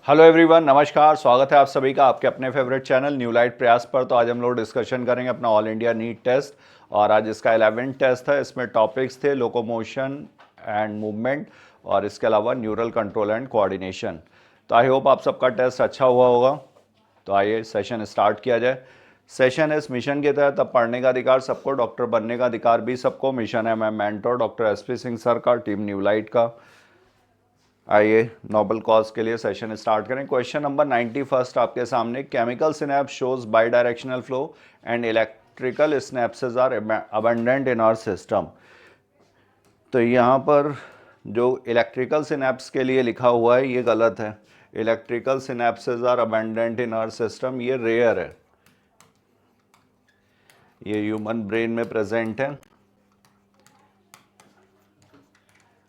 Hello everyone, नमस्कार। स्वागत है आप सभी का आपके अपने फेवरेट चैनल न्यू लाइट प्रयास पर। तो आज हम लोग डिस्कशन करेंगे अपना ऑल इंडिया नीट टेस्ट और आज इसका 11th टेस्ट है। इसमें टॉपिक्स थे लोकोमोशन एंड मूवमेंट और इसके अलावा न्यूरल कंट्रोल एंड कोऑर्डिनेशन। तो आई होप आप सबका टेस्ट अच्छा हुआ होगा। तो आइए सेशन स्टार्ट किया जाए। सेशन इस मिशन के तहत अब पढ़ने का अधिकार सबको, डॉक्टर बनने का अधिकार भी सबको। मिशन है मैं mentor doctor SP Singh sir का, टीम न्यू लाइट का। आइए नोबल कॉज के लिए सेशन स्टार्ट करें। क्वेश्चन नंबर 91 आपके सामने। Chemical synapse shows bidirectional flow and electrical synapses are abundant in our system. तो यहाँ पर जो इलेक्ट्रिकल सिनेप्स के लिए लिखा हुआ है ये गलत है। Electrical synapses are abundant in our system, ये रेयर है। ये ह्यूमन ब्रेन में प्रेजेंट है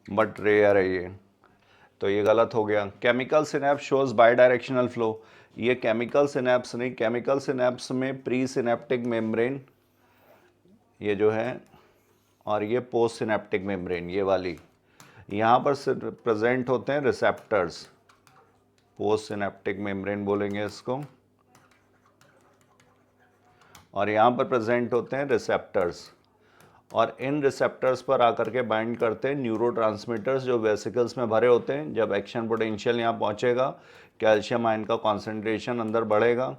बट रेयर है ये, तो ये गलत हो गया। Chemical synapse shows bidirectional flow, ये केमिकल सिनेप्स नहीं। केमिकल सिनेप्स में प्री सिनेप्टिक मेम्ब्रेन ये जो है और ये पोस्ट सिनेप्टिक मेम्ब्रेन ये वाली, यहाँ पर प्रेजेंट होते हैं रिसेप्टर्स। पोस्ट सिनेप्टिक मेम्ब्रेन बोलेंगे इसको, और यहाँ पर प्रेजेंट होते हैं रिसेप्टर्स। और इन रिसेप्टर्स पर आकर के बाइंड करते हैं न्यूरोट्रांसमीटर्स जो वेसिकल्स में भरे होते हैं। जब एक्शन पोटेंशियल यहाँ पहुँचेगा, कैल्शियम आयन का कॉन्सेंट्रेशन अंदर बढ़ेगा,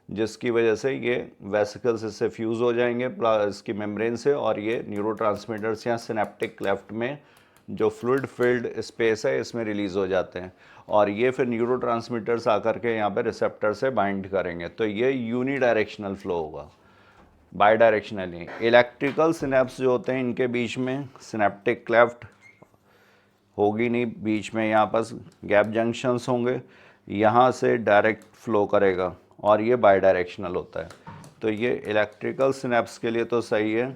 जिसकी वजह से ये वेसिकल्स इससे फ्यूज़ हो जाएंगे इसकी मेम्ब्रेन से, और ये न्यूरोट्रांसमीटर्स यहाँ सिनेप्टिक क्लेफ्ट में जो फ्लूइड फिल्ड स्पेस है इसमें रिलीज़ हो जाते हैं, और ये फिर न्यूरोट्रांसमीटर्स आकर के यहाँ पे रिसेप्टर से बाइंड करेंगे। तो ये यूनिडायरेक्शनल फ्लो होगा, बाई डायरेक्शनली। इलेक्ट्रिकल सिनेप्स जो होते हैं इनके बीच में सिनेप्टिक क्लेफ्ट होगी नहीं, बीच में यहाँ पर गैप जंक्शंस होंगे, यहाँ से डायरेक्ट फ्लो करेगा और ये बाई डायरेक्शनल होता है। तो ये इलेक्ट्रिकल सिनेप्स के लिए तो सही है,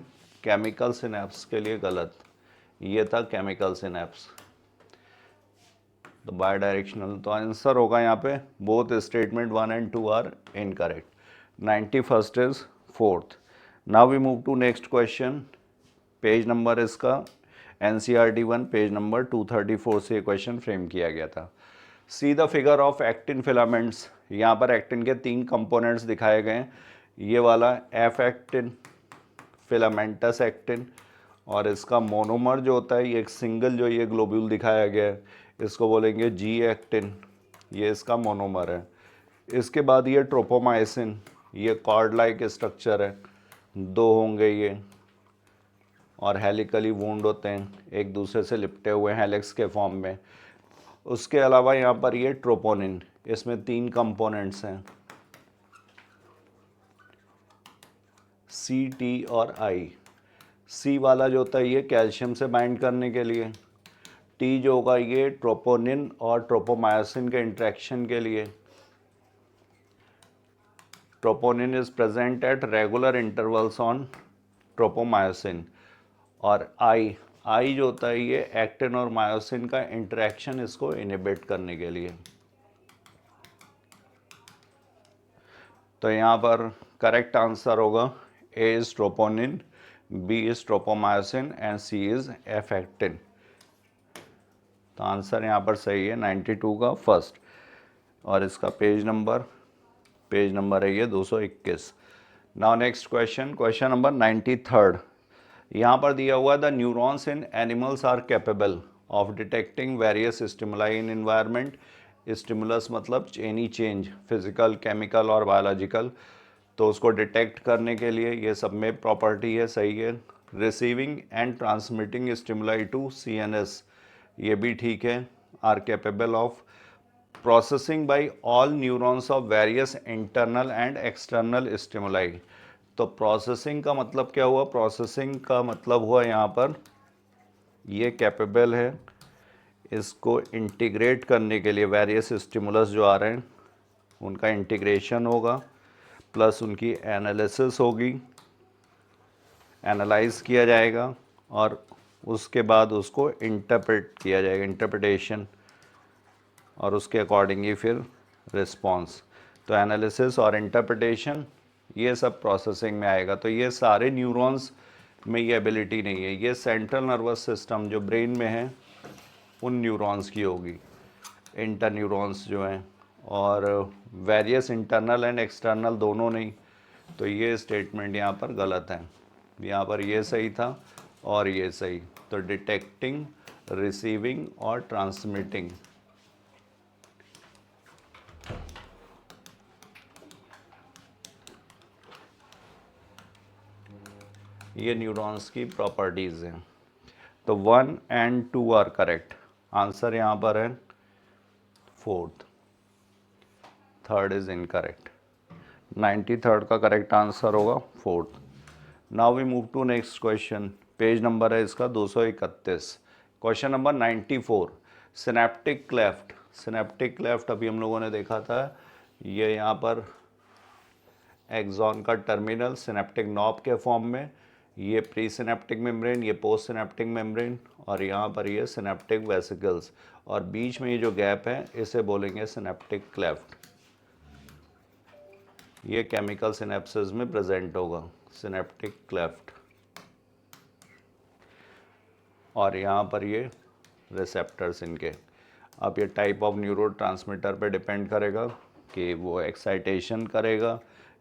केमिकल सिनेप्स के लिए गलत। ये था केमिकल सिनेप्स, तो बाई डायरेक्शनल। तो आंसर होगा यहाँ पे both statement 1 and 2 are incorrect. 91st is 4th। Now we move to next question. Page number इसका NCERT 1 पेज नंबर 234 से क्वेश्चन फ्रेम किया गया था। See the figure of actin filaments. यहाँ पर एक्टिन के 3 कंपोनेंट्स दिखाए गए हैं। ये वाला एफ एक्टिन, फिलामेंटस एक्टिन, और इसका मोनोमर जो होता है ये एक सिंगल जो ये ग्लोब्यूल दिखाया गया है इसको बोलेंगे जी एक्टिन, ये इसका मोनोमर है। इसके बाद ये ट्रोपोमाइसिन, ये कॉर्ड लाइक स्ट्रक्चर है, 2 होंगे ये, और हेलिकली वुंड होते हैं, एक दूसरे से लिपटे हुए हेलिक्स के फॉर्म में। उसके अलावा यहाँ पर ये ट्रोपोनिन, इसमें 3 कंपोनेंट्स हैं, सी, टी और आई। सी वाला जो होता है ये कैल्शियम से बाइंड करने के लिए, टी जो होगा ये ट्रोपोनिन और ट्रोपोमायोसिन के इंट्रैक्शन के लिए। Troponin is present at regular intervals on tropomyosin. और आई जो होता है ये एक्टिन और मायोसिन का इंटरेक्शन इसको इनहिबिट करने के लिए। तो यहाँ पर करेक्ट आंसर होगा A is troponin, B is tropomyosin and C is F actin. तो आंसर यहाँ पर सही है 92 का फर्स्ट, और इसका पेज नंबर है ये 221। Now next question, question number 93। यहाँ पर दिया हुआ the neurons in animals are capable of detecting various stimuli in environment. Stimulus मतलब एनी चेंज, फिजिकल, केमिकल और बायोलॉजिकल, तो उसको डिटेक्ट करने के लिए ये सब में प्रॉपर्टी है, सही है। Receiving and transmitting stimuli to CNS, ये भी ठीक है। Are capable of processing by all neurons of various internal and external stimuli. तो प्रोसेसिंग का मतलब क्या हुआ? प्रोसेसिंग का मतलब हुआ यहाँ पर ये कैपेबल है इसको इंटीग्रेट करने के लिए, वेरियस स्टिमुलस जो आ रहे हैं उनका इंटीग्रेशन होगा, प्लस उनकी एनालिसिस होगी, एनालाइज किया जाएगा, और उसके बाद उसको इंटरप्रेट किया जाएगा, इंटरप्रिटेशन, और उसके अकॉर्डिंग ही फिर रिस्पॉन्स। तो एनालिसिस और इंटरप्रिटेशन ये सब प्रोसेसिंग में आएगा। तो ये सारे न्यूरॉन्स में ये एबिलिटी नहीं है, ये सेंट्रल नर्वस सिस्टम जो ब्रेन में है उन न्यूरॉन्स की होगी, इंटर न्यूरॉन्स जो हैं और वेरियस इंटरनल एंड एक्सटर्नल दोनों नहीं, तो ये स्टेटमेंट यहाँ पर गलत है। यहाँ पर ये सही था और ये सही, तो डिटेक्टिंग, रिसीविंग और ट्रांसमिटिंग, ये न्यूरॉन्स की प्रॉपर्टीज़ हैं। तो 1 एंड 2 आर करेक्ट, आंसर यहाँ पर है fourth, third is incorrect. 93rd का करेक्ट आंसर होगा fourth. Now we move to next question, page number है इसका 231। Question number 94, synaptic cleft. Synaptic cleft अभी हम लोगों ने देखा था, ये यहाँ पर एक्सॉन का टर्मिनल सिनेप्टिक नॉब के फॉर्म में, ये प्री सिनेप्टिक मेम्ब्रेन, ये पोस्ट सिनेप्टिक मेम्ब्रेन, और यहाँ पर ये सिनेप्टिक वेसिकल्स, और बीच में ये जो गैप है इसे बोलेंगे सिनेप्टिक क्लेफ्ट। ये केमिकल सिनेप्सिस में प्रेजेंट होगा, सिनेप्टिक क्लेफ्ट, और यहाँ पर ये रिसेप्टर्स इनके। अब ये टाइप ऑफ न्यूरोट्रांसमीटर पे डिपेंड करेगा कि वो एक्साइटेशन करेगा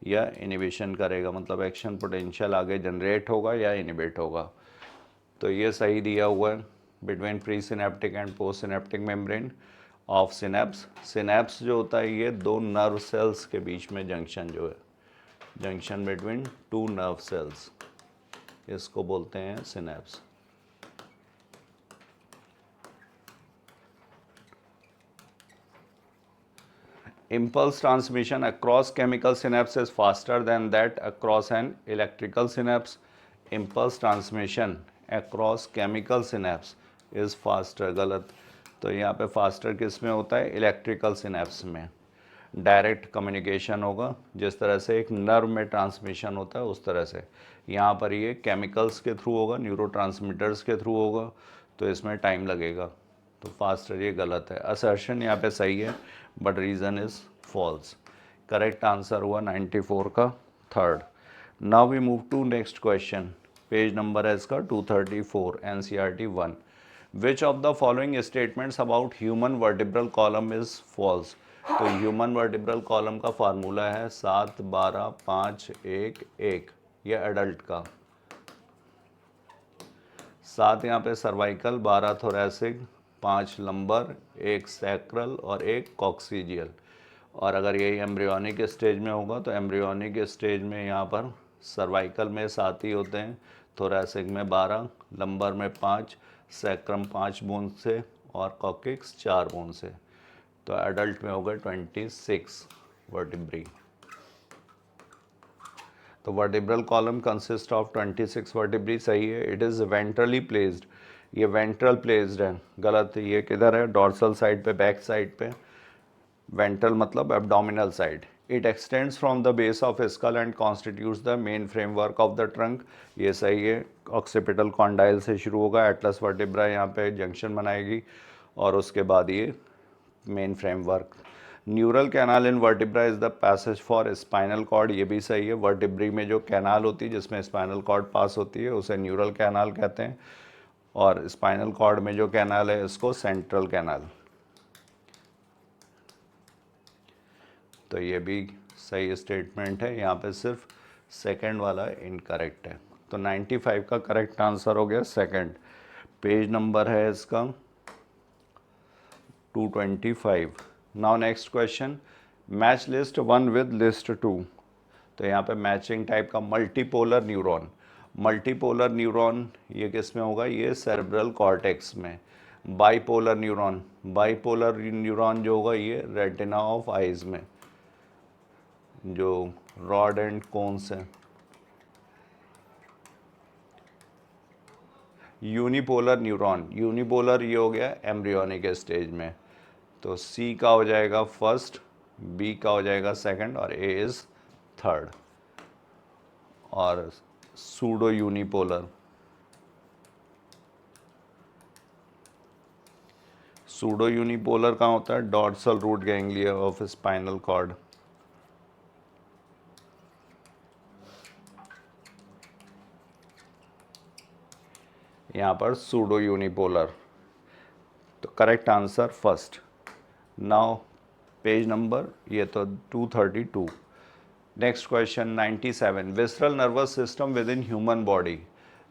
या इनिबिशन करेगा, मतलब एक्शन पोटेंशियल आगे जनरेट होगा या इनिबिट होगा। तो ये सही दिया हुआ है, between pre synaptic and post synaptic membrane of synapse. Synapse जो होता है ये दो नर्व सेल्स के बीच में जंक्शन जो है, junction between two nerve cells, इसको बोलते हैं synapse. Impulse transmission across chemical synapse is faster than that across an electrical synapse. Impulse transmission across chemical synapse is faster, गलत। तो यहाँ पे फास्टर किस में होता है, इलेक्ट्रिकल सिनेप्स में। डायरेक्ट कम्युनिकेशन होगा, जिस तरह से एक नर्व में ट्रांसमिशन होता है उस तरह से। यहाँ पर ये केमिकल्स के थ्रू होगा, न्यूरोट्रांसमीटर्स के थ्रू होगा, तो इसमें टाइम लगेगा, तो फास्टर ये गलत है। असर्शन यहाँ पे सही है, but reason is false. Correct answer हुआ 94 का third. Now we move to next question, page number है इसका 234, NCERT 1। Which of the following statements about human vertebral column is false. तो ह्यूमन वर्टिब्रल कॉलम का फार्मूला है 7 12 5 1 1, ये adult का। 7 यहाँ पे सर्वाइकल, 12 थोरैसिक, 5 लंबर, 1 सैक्रल और 1 कॉक्सीजियल। और अगर यही एम्ब्रियोनिक स्टेज में होगा तो एम्ब्रियोनिक स्टेज में यहाँ पर सर्वाइकल में 7 ही होते हैं, थोरैसिक में 12, लंबर में 5, सैक्रम 5 बोन से और कॉकिक्स 4 बोन से। तो एडल्ट में होगा 26 वर्टिब्री। तो vertebral column consist of 26 vertebrae, सही है। इट इज़ वेंट्रली प्लेस्ड, ये वेंट्रल प्लेस्ड है, गलत। ये किधर है, डॉर्सल साइड पे, बैक साइड पे। वेंट्रल मतलब abdominal side. It extends from the base of skull and constitutes the main framework of the trunk, ये सही है। ऑक्सीपिटल कॉन्डाइल से शुरू होगा, एटलस वर्टिब्रा यहाँ पे जंक्शन बनाएगी, और उसके बाद ये main framework. Neural canal in vertebra is the passage for spinal cord, ये भी सही है। वर्टिब्री में जो कैनाल होती है जिसमें स्पाइनल कॉर्ड पास होती है उसे न्यूरल कैनाल कहते हैं, और स्पाइनल कॉर्ड में जो कैनाल है इसको सेंट्रल कैनाल। तो ये भी सही स्टेटमेंट है, यहाँ पे सिर्फ सेकंड वाला इनकरेक्ट है। तो 95 का करेक्ट आंसर हो गया सेकंड। पेज नंबर है इसका 225। Now next question, match list 1 with list 2। तो यहाँ पे मैचिंग टाइप का मल्टीपोलर न्यूरॉन। मल्टीपोलर न्यूरॉन ये किस में होगा, ये सेरेब्रल कॉर्टेक्स में। बाईपोलर न्यूरॉन, बाईपोलर न्यूरॉन जो होगा ये रेटिना ऑफ आइज में, जो रॉड एंड कोन्स हैं। यूनिपोलर न्यूरॉन, यूनिपोलर ये हो गया एम्ब्रियोनिक स्टेज में, तो सी का हो जाएगा फर्स्ट, बी का हो जाएगा सेकंड, और ए इज़ थर्ड। और सूडो यूनिपोलर, सूडो यूनिपोलर कहाँ होता है, dorsal root ganglia of spinal cord. यहाँ पर सूडो यूनिपोलर, तो correct answer first. Now page number ये तो 232। Next question 97, visceral nervous system within human body.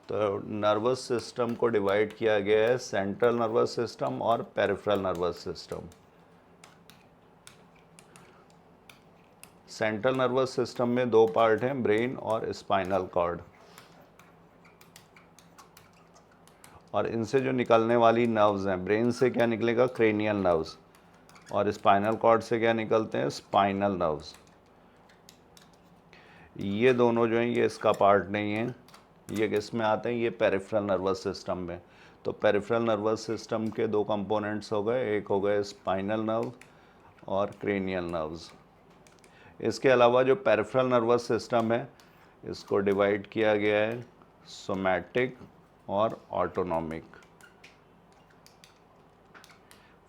तो नर्वस सिस्टम को डिवाइड किया गया है सेंट्रल नर्वस सिस्टम और peripheral nervous system. Central nervous system में दो पार्ट हैं, ब्रेन और स्पाइनल कॉर्ड, और इनसे जो निकलने वाली नर्व्स हैं, ब्रेन से क्या निकलेगा, क्रेनियल नर्व्स, और स्पाइनल कॉर्ड से क्या निकलते हैं, स्पाइनल नर्व्स। ये दोनों जो हैं ये इसका पार्ट नहीं है, ये किस में आते हैं, ये पेरिफेरल नर्वस सिस्टम में। तो पेरिफेरल नर्वस सिस्टम के दो कंपोनेंट्स हो गए, एक हो गए स्पाइनल नर्व और क्रेनियल नर्व्स। इसके अलावा जो पेरिफेरल नर्वस सिस्टम है इसको डिवाइड किया गया है सोमैटिक और ऑटोनॉमिक।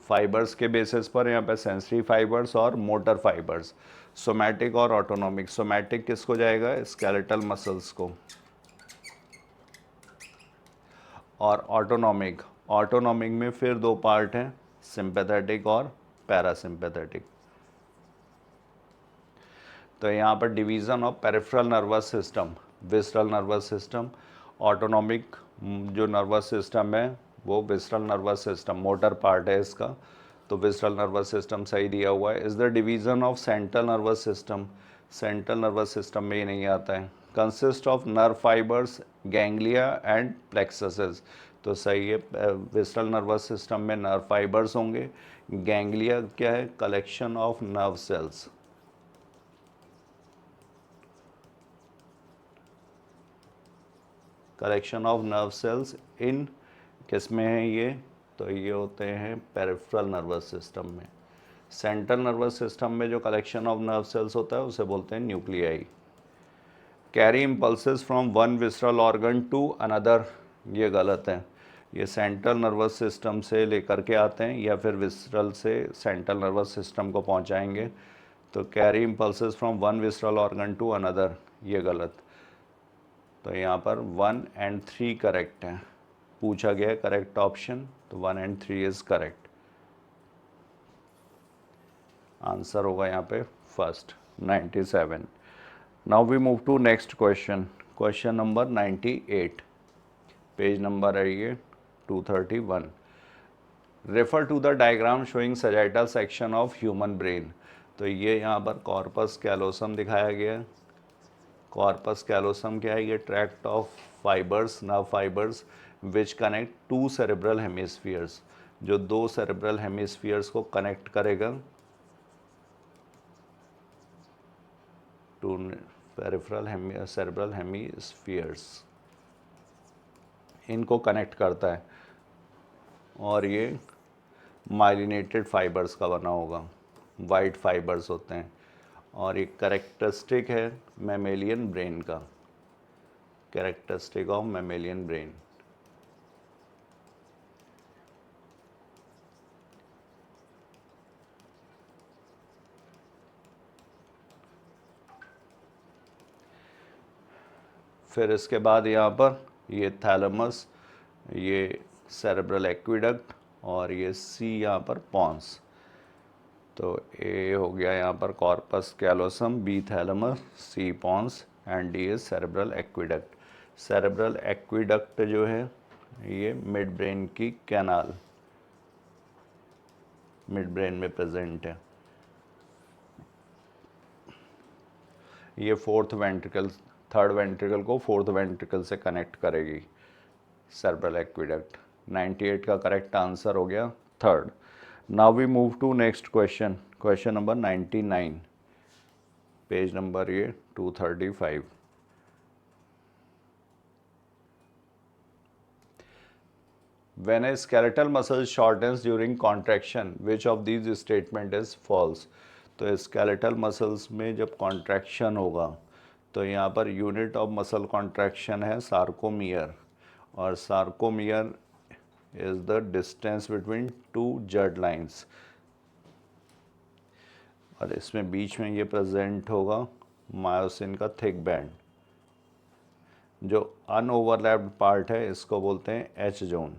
फाइबर्स के बेसिस पर यहाँ पे सेंसरी फाइबर्स और मोटर फाइबर्स, सोमैटिक और ऑटोनॉमिक। सोमैटिक किसको जाएगा, स्केलेटल मसल्स को, और ऑटोनॉमिक, ऑटोनॉमिक में फिर दो पार्ट हैं, सिंपैथेटिक और पैरासिम्पैथेटिक। तो यहाँ पर division of peripheral nervous system, visceral nervous system, autonomic जो नर्वस सिस्टम है वो visceral nervous system, motor part है इसका, तो विसरल नर्वस सिस्टम सही दिया हुआ है। Is the division of central nervous system, central nervous system में ही नहीं आता है। Consist of nerve fibres, ganglia and plexuses, तो सही है, विसरल नर्वस सिस्टम में नर्व फाइबर्स होंगे। गैंग्लिया क्या है, collection of nerve cells. Collection of nerve cells in किस में है ये, तो ये होते हैं पेरिफेरल नर्वस सिस्टम में। सेंट्रल नर्वस सिस्टम में जो कलेक्शन ऑफ नर्व सेल्स होता है उसे बोलते हैं nuclei. Carry impulses from one visceral organ to another, ये गलत है, ये सेंट्रल नर्वस सिस्टम से लेकर के आते हैं या फिर विसरल से सेंट्रल नर्वस सिस्टम को पहुंचाएंगे। तो carry impulses from one visceral organ to another, ये गलत। तो यहाँ पर 1 and 3 करेक्ट हैं, पूछा गया करेक्ट ऑप्शन, तो 1 and 3 इज करेक्ट। आंसर होगा यहाँ पे first 97। Now we move to next question, question number 98, page number है ये 231। Refer to the diagram showing sagittal section of human brain. तो ये यहाँ पर कॉर्पस कैलोसम दिखाया गया है। कॉर्पस कैलोसम क्या है, ये tract of fibres, nerve fibres which connect to cerebral hemispheres, जो दो सेरेब्रल हेमिस्फीयर्स को कनेक्ट करेगा, टू पेरिफेरल सेरेब्रल हेमिस्फीयर्स, इनको कनेक्ट करता है, और ये माइलिनेटेड फाइबर्स का बना होगा, वाइट फाइबर्स होते हैं, और एक कैरेक्टरिस्टिक है मैमेलियन ब्रेन का, कैरेक्टरिस्टिक ऑफ मैमेलियन ब्रेन। फिर इसके बाद यहाँ पर ये थैलेमस, ये सेरेब्रल एक्विडक्ट, और ये सी यहाँ पर पॉन्स। तो ए हो गया यहाँ पर corpus callosum, B thalamus, C pons, and D is cerebral aqueduct. Cerebral aqueduct जो है ये मिड ब्रेन की कैनाल, मिड ब्रेन में प्रेजेंट है। ये फोर्थ वेंट्रिकल, थर्ड वेंट्रिकल को फोर्थ वेंट्रिकल से कनेक्ट करेगी सेरेब्रल एक्विडक्ट। 98 का करेक्ट आंसर हो गया third. Now we move to next question, question number 99, page number ये 235। When a skeletal muscle shortens during contraction, which of these statement is false? तो skeletal muscles में जब contraction होगा तो यहाँ per unit of muscle contraction है sarcomere, और sarcomere is the distance between to GERD lines, और इसमें बीच में ये प्रेजेंट होगा मायोसिन का थिक बैंड। जो अनओवरलैप्ड पार्ट है इसको बोलते हैं एच जोन।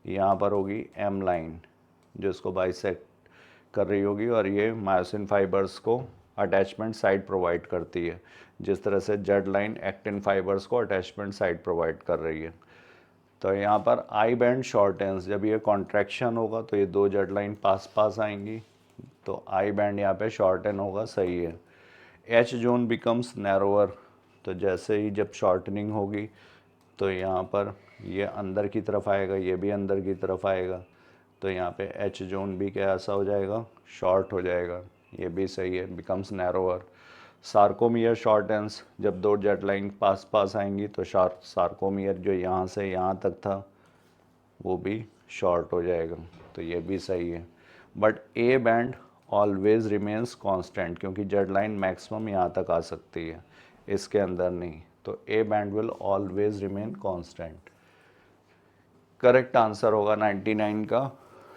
यहाँ पर होगी एम लाइन जो इसको बाइसेक्ट कर रही होगी और ये मायोसिन फाइबर्स को अटैचमेंट साइट प्रोवाइड करती है, जिस तरह से जेड लाइन एक्टिन फाइबर्स को अटैचमेंट साइट प्रोवाइड कर रही है। तो यहाँ पर आई बैंड शॉर्टेंस, जब ये कॉन्ट्रैक्शन होगा तो ये दो जेड लाइन पास पास आएंगी, तो आई बैंड यहाँ पे शॉर्टन होगा, सही है। एच जोन बिकम्स नैरोअर, तो जैसे ही जब शॉर्टनिंग होगी तो यहाँ पर ये अंदर की तरफ आएगा, ये भी अंदर की तरफ आएगा, तो यहाँ पे एच जोन भी क्या ऐसा हो जाएगा, शॉर्ट हो जाएगा, ये भी सही है, बिकम्स नैरोअर। सार्कोमियर शॉर्टेंस, जब दो जेड लाइन पास पास आएंगी तो सार्कोमियर जो यहाँ से यहाँ तक था वो भी शॉर्ट हो जाएगा, तो ये भी सही है। But A band always remains constant, क्योंकि जेड लाइन मैक्सिमम यहाँ तक आ सकती है, इसके अंदर नहीं, तो A band will always remain constant. Correct answer होगा 99 का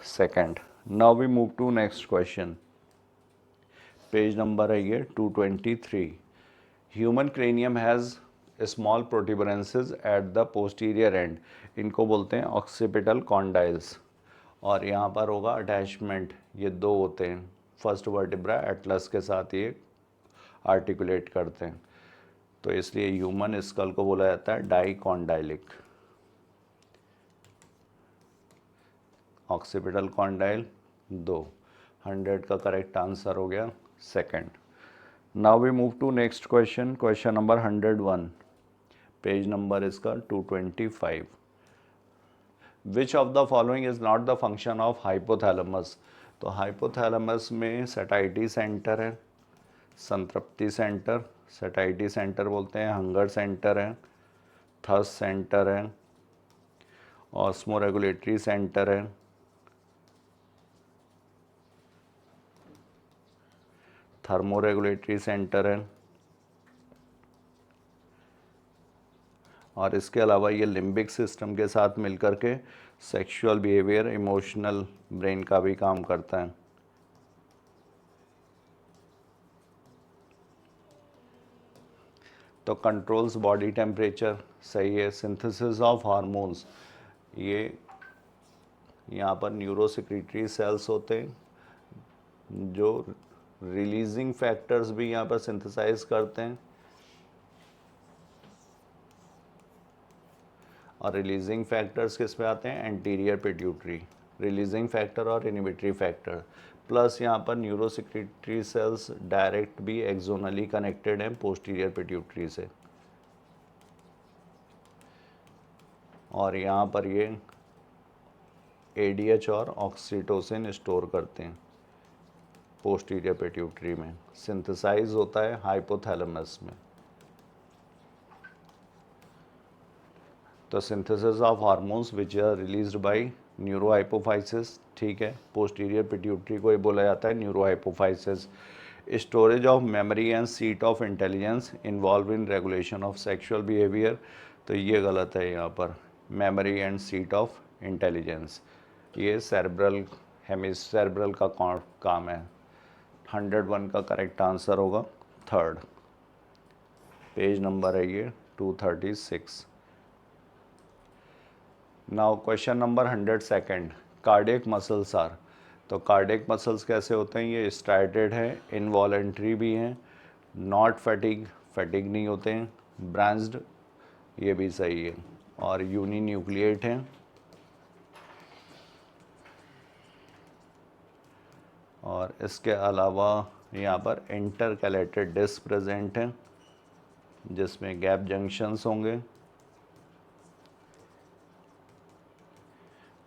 second. Now we move to next question. Page number है ये 223। Human cranium has small protuberances at the posterior end, इनको बोलते हैं ऑक्सीपिटल कॉन्डाइल्स, और यहाँ पर होगा अटैचमेंट, ये दो होते हैं, फर्स्ट वर्टिब्रा एटलस के साथ ये आर्टिकुलेट करते हैं, तो इसलिए ह्यूमन स्कल को बोला जाता है डाइकॉन्डाइलिक। ऑक्सीपिटल कॉन्डाइल 2, 100 का करेक्ट आंसर हो गया second. Now we move to next question, question number 101, page number इसका 225। Which of the following is not the function of hypothalamus, तो हाइपोथैलेमस में सैटाइटी सेंटर है, संतृप्ति सेंटर, सैटाइटी सेंटर बोलते हैं, हंगर सेंटर है, थर्स्ट सेंटर है, ऑस्मोरेगुलेटरी सेंटर है, थर्मोरेगुलेटरी सेंटर है, और इसके अलावा ये लिम्बिक सिस्टम के साथ मिलकर के सेक्सुअल बिहेवियर, इमोशनल ब्रेन का भी काम करता है। तो कंट्रोल्स बॉडी टेम्परेचर, सही है। सिंथेसिस ऑफ हार्मोन्स, ये यहाँ पर न्यूरोसेक्रेटरी सेल्स होते हैं जो रिलीजिंग फैक्टर्स भी यहाँ पर सिंथेसाइज करते हैं, और रिलीजिंग फैक्टर्स किस पे आते हैं, एंटीरियर पिट्यूटरी, रिलीजिंग फैक्टर और इनिबिटरी फैक्टर, प्लस यहाँ पर न्यूरोसेक्रेटरी सेल्स डायरेक्ट भी एक्सोनली कनेक्टेड हैं पोस्टीरियर पिट्यूटरी से, और यहाँ पर ये एडीएच और ऑक्सीटोसिन स्टोर करते हैं पोस्टीरियर पिट्यूटरी में, सिंथेसाइज होता है हाइपोथैलेमस में। तो synthesis of hormones which are released by neurohypophysis, ठीक है, पोस्टीरियर पिट्यूटरी को ही बोला जाता है neurohypophysis. Storage of memory and seat of intelligence involve in regulation of sexual behaviour, तो ये गलत है यहाँ पर, memory and seat of intelligence ये सेरेब्रल हेमिसेरेब्रल का काम है। 101 का करेक्ट आंसर होगा थर्ड। पेज नंबर है ये 236। Now question number 102, cardiac muscles are, तो कार्डियक मसल्स कैसे होते हैं, ये स्ट्राइटेड है, इनवॉलेंट्री भी हैं, नॉट फैटिग, फैटिग नहीं होते हैं, ब्रांच्ड, ये भी सही है, और यूनी न्यूक्लिएट हैं, और इसके अलावा यहाँ पर इंटरकैलेटेड डिस्क प्रेजेंट हैं जिसमें गैप जंक्शंस होंगे,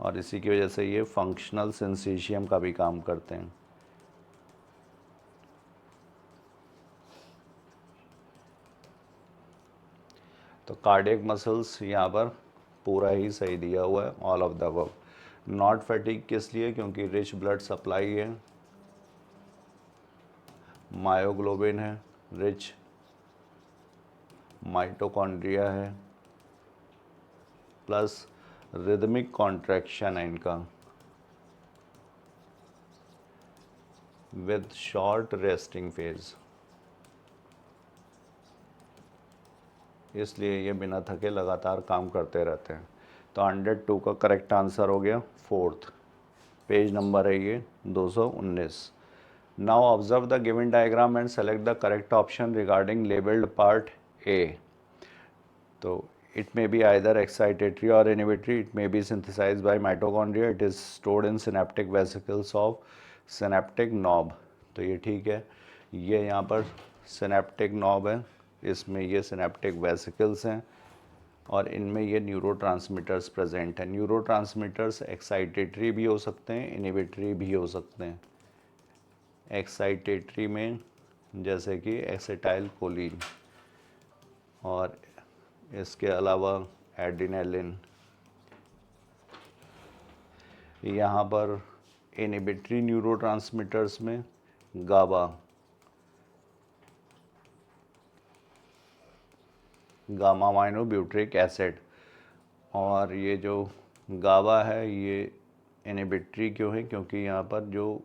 और इसी की वजह से ये फंक्शनल सिंसीशियम का भी काम करते हैं। तो कार्डियक मसल्स यहाँ पर पूरा ही सही दिया हुआ है, all of the above. Not fatigue किस लिए, क्योंकि रिच ब्लड सप्लाई है, मायोग्लोबिन है, रिच माइटोकॉन्ड्रिया है, प्लस रिदमिक कॉन्ट्रैक्शन है इनका विद शॉर्ट रेस्टिंग फेज, इसलिए ये बिना थके लगातार काम करते रहते हैं। तो 102 का करेक्ट आंसर हो गया फोर्थ। पेज नंबर है ये 219। Now observe the given diagram and select the correct option regarding labelled part A. तो it may be either excitatory or inhibitory, it may be synthesized by mitochondria, it is stored in synaptic vesicles of synaptic knob। तो ये ठीक है, ये यहाँ पर synaptic knob है, इसमें ये synaptic vesicles हैं और इनमें ये न्यूरोट्रांसमीटर्स प्रेजेंट हैं। न्यूरोट्रांसमीटर्स एक्साइटेटरी भी हो सकते हैं, इनहिबिटरी भी हो सकते हैं। एक्साइटेटरी में जैसे कि एसिटाइल कोलिन और इसके अलावा एड्रेनालिन। यहाँ पर इनहिबिटरी न्यूरोट्रांसमीटर्स में गाबा, गामा माइनोब्यूट्रिक एसिड। और ये जो गाबा है ये इनहिबिटरी क्यों है? क्योंकि यहाँ पर जो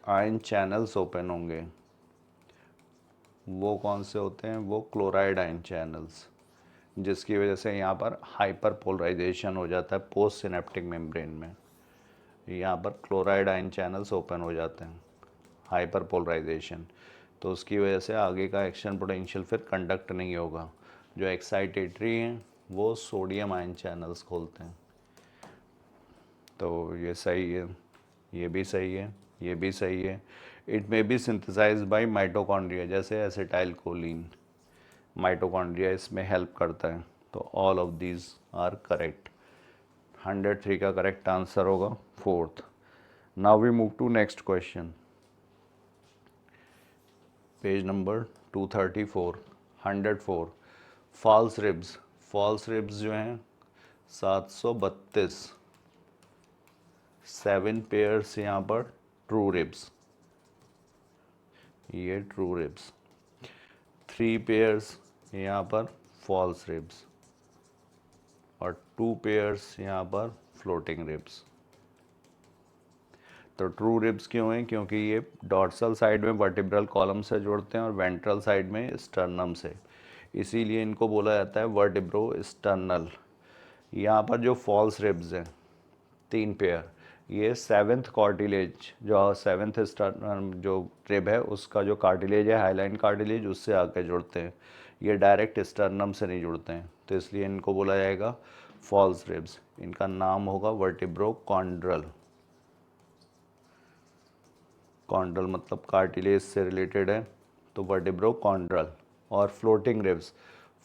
आयन चैनल्स ओपन होंगे वो कौन से होते हैं? वो क्लोराइड आयन चैनल्स, जिसकी वजह से यहाँ पर हाइपर पोलराइजेशन हो जाता है पोस्ट सिनेप्टिक मेम्ब्रेन में। यहाँ पर क्लोराइड आयन चैनल्स ओपन हो जाते हैं, हाइपर पोलराइजेशन, तो उसकी वजह से आगे का एक्शन पोटेंशियल फिर कंडक्ट नहीं होगा। जो एक्साइटेटरी हैं वो सोडियम आयन चैनल्स खोलते हैं। तो ये सही है, ये भी सही है, ये भी सही है। It may be synthesised by mitochondria, जैसे एसिटाइल कोलिन, माइटोकॉन्ड्रिया इसमें हेल्प करता है। तो all of these are correct. 103 का करेक्ट आंसर होगा fourth. Now we move to next question, page number 234, 104। False ribs, false ribs जो हैं 732, 7 पेयर्स यहाँ पर ट्रू रिब्स, ये ट्रू रिब्स, 3 पेयर्स यहाँ पर फॉल्स रिब्स और 2 पेयर्स यहाँ पर फ्लोटिंग रिब्स। तो ट्रू रिब्स क्यों हैं? क्योंकि ये डॉर्सल साइड में वर्टिब्रल कॉलम से जुड़ते हैं और वेंट्रल साइड में स्टर्नम से, इसीलिए इनको बोला जाता है वर्टिब्रो स्टर्नल। यहाँ पर जो फॉल्स रिब्स हैं 3 पेयर, ये 7th कार्टिलेज, जो 7th स्टर्नम जो रिब है उसका जो कार्टिलेज है हाइलाइन कार्टिलेज, उससे आके जुड़ते हैं। ये डायरेक्ट स्टर्नम से नहीं जुड़ते हैं, तो इसलिए इनको बोला जाएगा फॉल्स रिब्स। इनका नाम होगा वर्टिब्रो कॉन्ड्रल। कॉन्ड्रल मतलब कार्टिलेज से रिलेटेड है, तो वर्टिब्रो कॉन्ड्रल। और फ्लोटिंग रिब्स,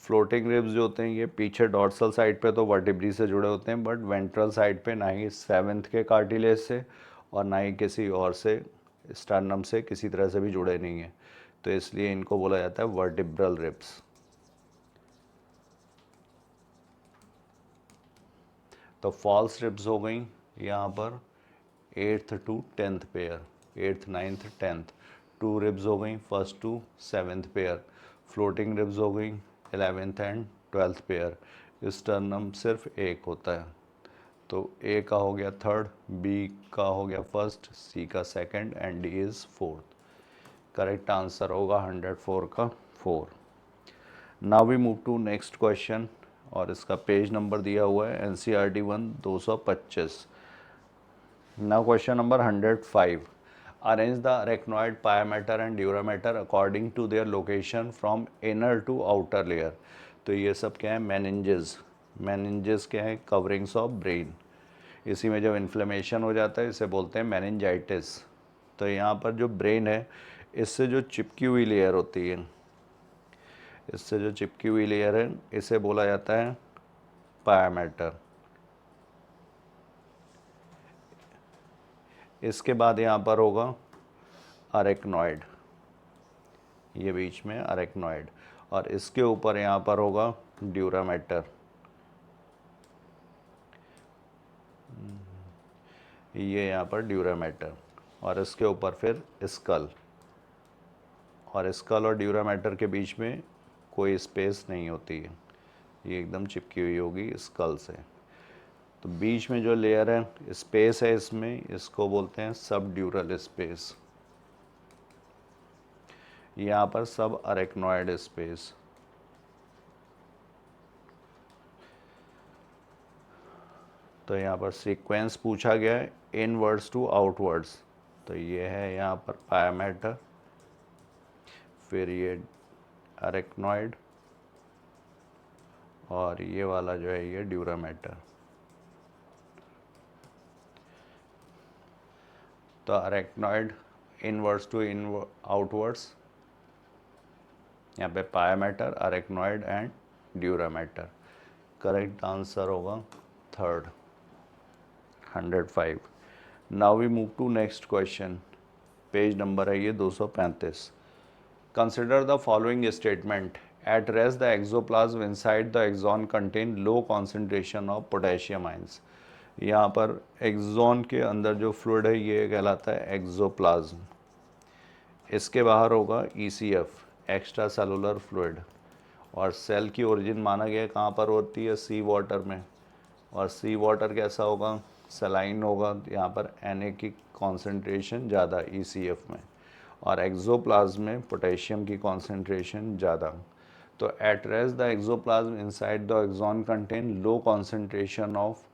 फ्लोटिंग रिब्स जो होते हैं ये पीछे डॉर्सल साइड पे तो वर्टिब्री से जुड़े होते हैं, बट वेंट्रल साइड पे ना ही 7th के कार्टिलेज से और ना ही किसी और से स्टर्नम से किसी तरह से भी जुड़े नहीं हैं, तो इसलिए इनको बोला जाता है वर्टिब्रल रिब्स। तो फॉल्स रिब्स हो गई यहाँ पर 8th to 10th pair, 8th 9th 10th। 2 ribs हो गई 1st to 7th pair. Floating ribs हो गई 11th and 12th pair. Sternum सिर्फ एक होता है, तो ए का हो गया 3rd, बी का हो गया 1st, सी का 2nd and D is 4th। Correct answer होगा 104 का 4। Now we move to next question, और इसका पेज नंबर दिया हुआ है NCERT 1 225। Now question number 105. Arrange the arachnoid, pyometer and durameter according to their location from inner to outer layer। तो ये सब क्या है? meninges। meninges क्या है? coverings of brain। इसी में जब इन्फ्लेमेशन हो जाता है इसे बोलते हैं meningitis। तो यहाँ पर जो ब्रेन है इससे जो चिपकी हुई लेयर होती है, इससे जो चिपकी हुई लेयर है इसे बोला जाता है पायामेटर। इसके बाद यहाँ पर होगा अरेक्नॉइड, ये बीच में अरेक्नॉइड, और इसके ऊपर यहाँ पर होगा ड्यूरामेटर, ये यहाँ पर ड्यूरामेटर, और इसके ऊपर फिर स्कल, और स्कल और ड्यूरामेटर के बीच में कोई स्पेस नहीं होती है, ये एकदम चिपकी हुई होगी स्कल से। तो बीच में जो लेयर है स्पेस है इसमें, इसको बोलते हैं सब ड्यूरल स्पेस, यहाँ पर सब अरेक्नॉइड स्पेस। तो यहाँ पर सीक्वेंस पूछा गया है इनवर्ड्स टू आउटवर्ड्स, तो ये है यहाँ पर पायामेटर, फिर ये अरेक्नॉइड, और ये वाला जो है ये ड्यूरामेटर। तो अरेक्नॉइड इनवर्ड्स टू आउटवर्ड्स, यहाँ पे pia mater, arachnoid and dura mater. Correct answer होगा third, 105। Now we move to next question, page number है ये 235। Consider the following statement, at rest the axoplasm inside the axon contain low concentration of potassium ions. यहाँ पर axon के अंदर जो fluid है ये कहलाता है एक्सोप्लाज्म, इसके बाहर होगा ECF, एक्स्ट्रा सेलुलर फ्लूइड, और सेल की ओरिजिन माना गया है कहाँ पर होती है, सी वाटर में, और सी वाटर कैसा होगा, सलाइन होगा, यहाँ पर Na की कॉन्सेंट्रेशन ज़्यादा ECF में, और एक्सोप्लाज्म में पोटेशियम की कॉन्सेंट्रेशन ज़्यादा। तो at rest the axoplasm inside the axon contain low concentration of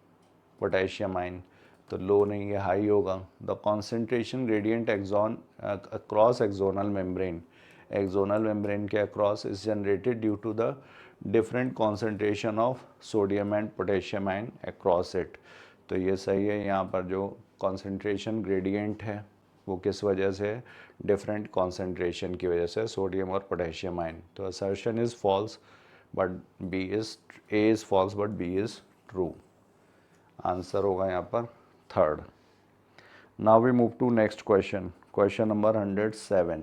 potassium ion, तो लो नहीं है, हाई होगा। The concentration gradient axon across axonal membrane, axonal membrane के across is generated due to the different concentration of sodium and potassium ion across it. तो ये सही है, यहाँ पर जो कॉन्सेंट्रेशन ग्रेडियंट है वो किस वजह से, डिफरेंट कॉन्सेंट्रेशन की वजह से, सोडियम और पोटेशियम आयन। तो assertion is false but A is false but B is true. Answer होगा यहाँ पर third. Now we move to next question, question number 107,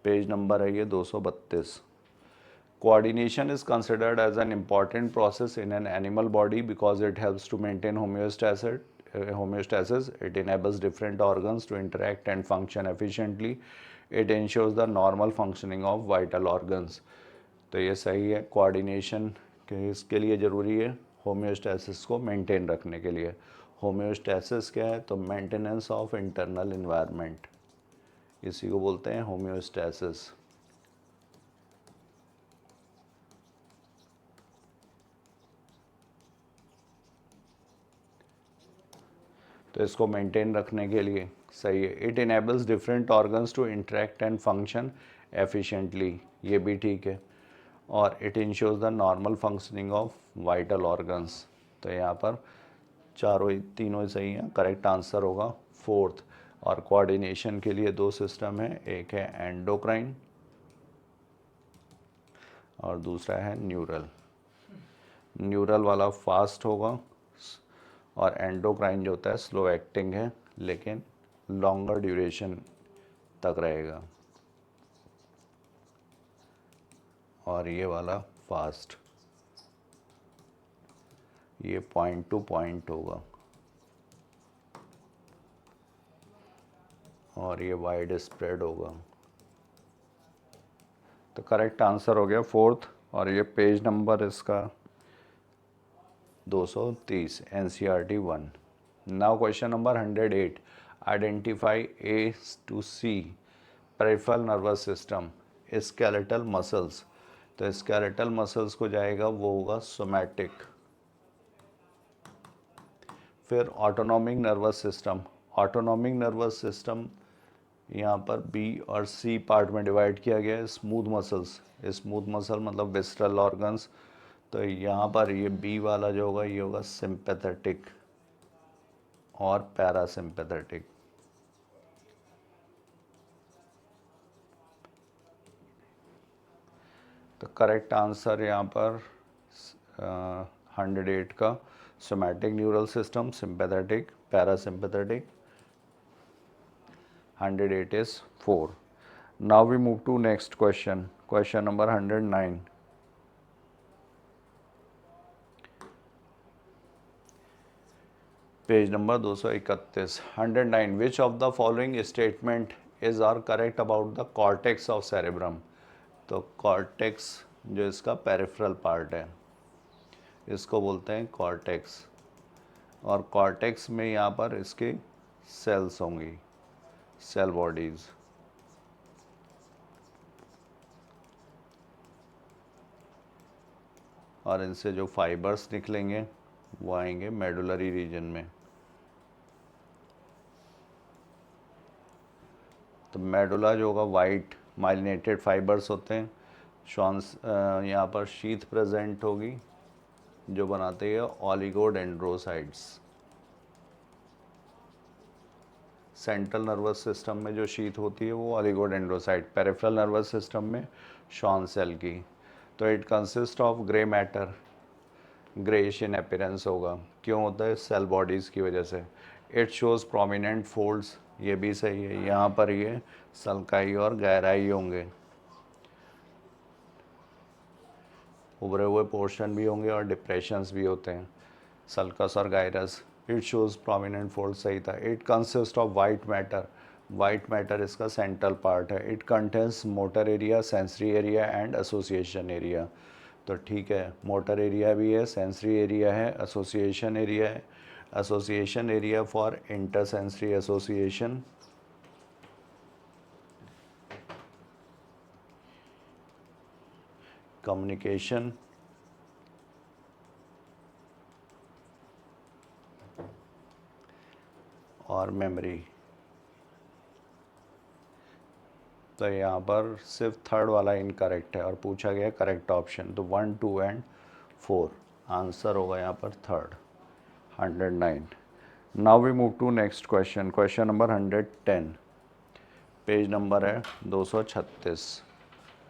page number है ये 232। Coordination is considered as an important process in an animal body because it helps to maintain homeostasis. It enables different organs to interact and function efficiently. It ensures the normal functioning of vital organs. तो ये सही है, coordination इसके लिए ज़रूरी है homeostasis को maintain रखने के लिए। होम्योस्टेसिस क्या है, तो मेंटेनेंस ऑफ इंटरनल इन्वायरमेंट, इसी को बोलते हैं होम्योस्टेसिस। तो इसको मेंटेन रखने के लिए सही है। It enables different organs to interact and function efficiently, ये भी ठीक है। और it ensures the normal functioning of vital organs, तो यहाँ पर तीनों ही सही हैं। करेक्ट आंसर होगा फोर्थ। और कोऑर्डिनेशन के लिए दो सिस्टम है, एक है एंडोक्राइन और दूसरा है न्यूरल। न्यूरल वाला फास्ट होगा और एंडोक्राइन जो होता है स्लो एक्टिंग है लेकिन लॉन्गर ड्यूरेशन तक रहेगा, और ये वाला फास्ट, ये पॉइंट टू पॉइंट होगा, और ये वाइड स्प्रेड होगा। तो करेक्ट आंसर हो गया फोर्थ। और ये पेज नंबर इसका 230, NCERT 1। Now question number 108, identify A to C peripheral nervous system skeletal muscles. तो स्केलेटल मसल्स को जाएगा वो होगा सोमैटिक। फिर autonomic nervous system, autonomic nervous system यहाँ पर B और C पार्ट में डिवाइड किया गया है। स्मूथ मसल्स, स्मूथ मसल मतलब विस्ट्रल ऑर्गन्स, तो यहाँ पर ये B वाला जो होगा ये होगा सिंपैथेटिक और पैरासिम्पैथेटिक। तो करेक्ट आंसर यहाँ पर 108 का somatic neural system, sympathetic, parasympathetic, 108 is 4. Now we move to next question, question number 109. Page number 231, 109, which of the following statement is are correct about the cortex of cerebrum। तो cortex जो इसका peripheral part है इसको बोलते हैं cortex, और cortex में यहाँ पर इसके सेल्स होंगी, सेल बॉडीज। और इनसे जो फाइबर्स निकलेंगे वो आएंगे मेडुलरी रीजन में। तो मेडुला जो होगा वाइट माइलिनेटेड फाइबर्स होते हैं। श्वांस यहाँ पर शीथ प्रेजेंट होगी जो बनाते हैं ऑलिगोडेंड्रोसाइट्स। सेंट्रल नर्वस सिस्टम में जो शीथ होती है वो ऑलिगोडेंड्रोसाइट, पेरिफेरल नर्वस सिस्टम में श्वान सेल की। तो it consist of grey matter, greyish in appearance होगा। क्यों होता है? सेल बॉडीज़ की वजह से। इट शोज़ प्रोमिनेंट फोल्ड्स, ये भी सही है, यहाँ पर ये सल्काई और गहराई होंगे, उभरे हुए पोर्शन भी होंगे और डिप्रेशंस भी होते हैं, सल्कस और gyrus. It shows prominent fold, सही था। It consist of white matter, white matter इसका सेंट्रल पार्ट है। It contains motor area, sensory area and association area. तो ठीक है, मोटर एरिया भी है, सेंसरी एरिया है, एसोसिएशन एरिया है। Association area for intersensory association, communication, और मेमोरी। तो यहाँ पर सिर्फ थर्ड वाला इनकरेक्ट है और पूछा गया करेक्ट ऑप्शन। तो 1, 2 एंड 4 आंसर होगा यहाँ पर third. 109। Now we move to next question, question number 110, page number है 236।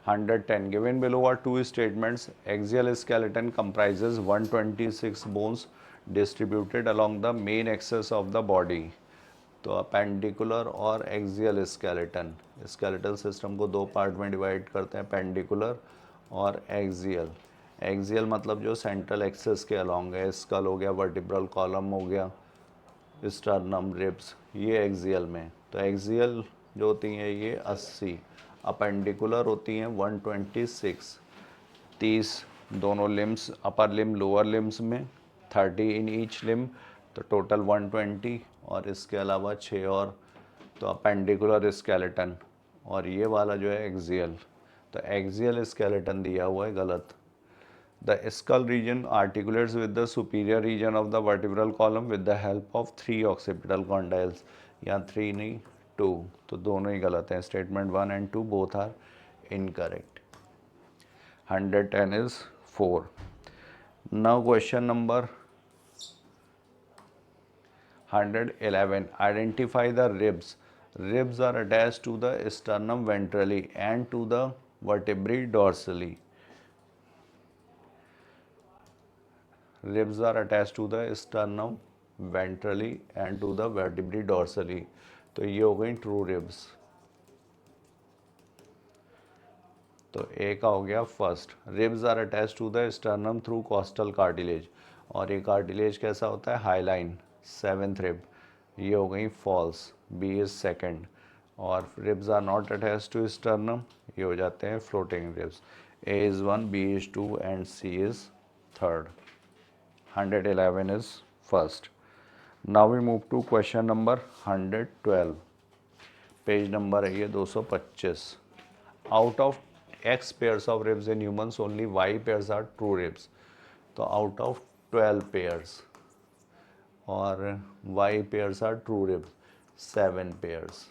110, given below are two statements, axial skeleton comprises 126 bones distributed along the main axis of the body. तो appendicular और axial skeleton, skeletal system को दो part में divide करते हैं, पेंडिकुलर और axial. Axial मतलब जो सेंट्रल एक्सेस के अलॉन्ग है, स्कल हो गया, वर्टिब्रल कॉलम हो गया, स्टर्नम, रिब्स, ये एक्सियल में। तो एक्सियल जो होती हैं ये 80, अपेंडिकुलर होती हैं 126, 30 दोनों लिम्स, अपर लिम लोअर लिम्स में, 30 इन ईच लिम, तो टोटल 120, और इसके अलावा 6 और। तो अपेंडिकुलर स्केलेटन, और ये वाला जो है एक्सियल। तो एक्सियल स्केलेटन दिया हुआ है, गलत। The skull region articulates with the superior region of the vertebral column with the help of 3 occipital condyles. यहाँ 3 नहीं 2, तो दोनों ही गलत हैं। Statement 1 and 2 both are incorrect. 110 is 4. Now question number 111. Identify the ribs. Ribs are attached to the sternum ventrally and to the vertebrae dorsally. Ribs are attached to the sternum ventrally and to the vertebrae dorsally. तो ये हो गई true ribs. तो A का हो गया first. Ribs are attach to the sternum through costal cartilage, और ये कार्टिलेज कैसा होता है? Hyaline, 7th rib. ये हो गई फॉल्स, बी इज सेकेंड। और ribs are not attach to sternum, ये हो जाते हैं floating ribs. A is 1, B is 2 and C is third. 111 is first. Now we move to question number 112. Page number है ये 225. Out of X pairs of ribs in humans, only Y pairs are true ribs. तो out of 12 pairs और Y pairs are true ribs, 7 pairs.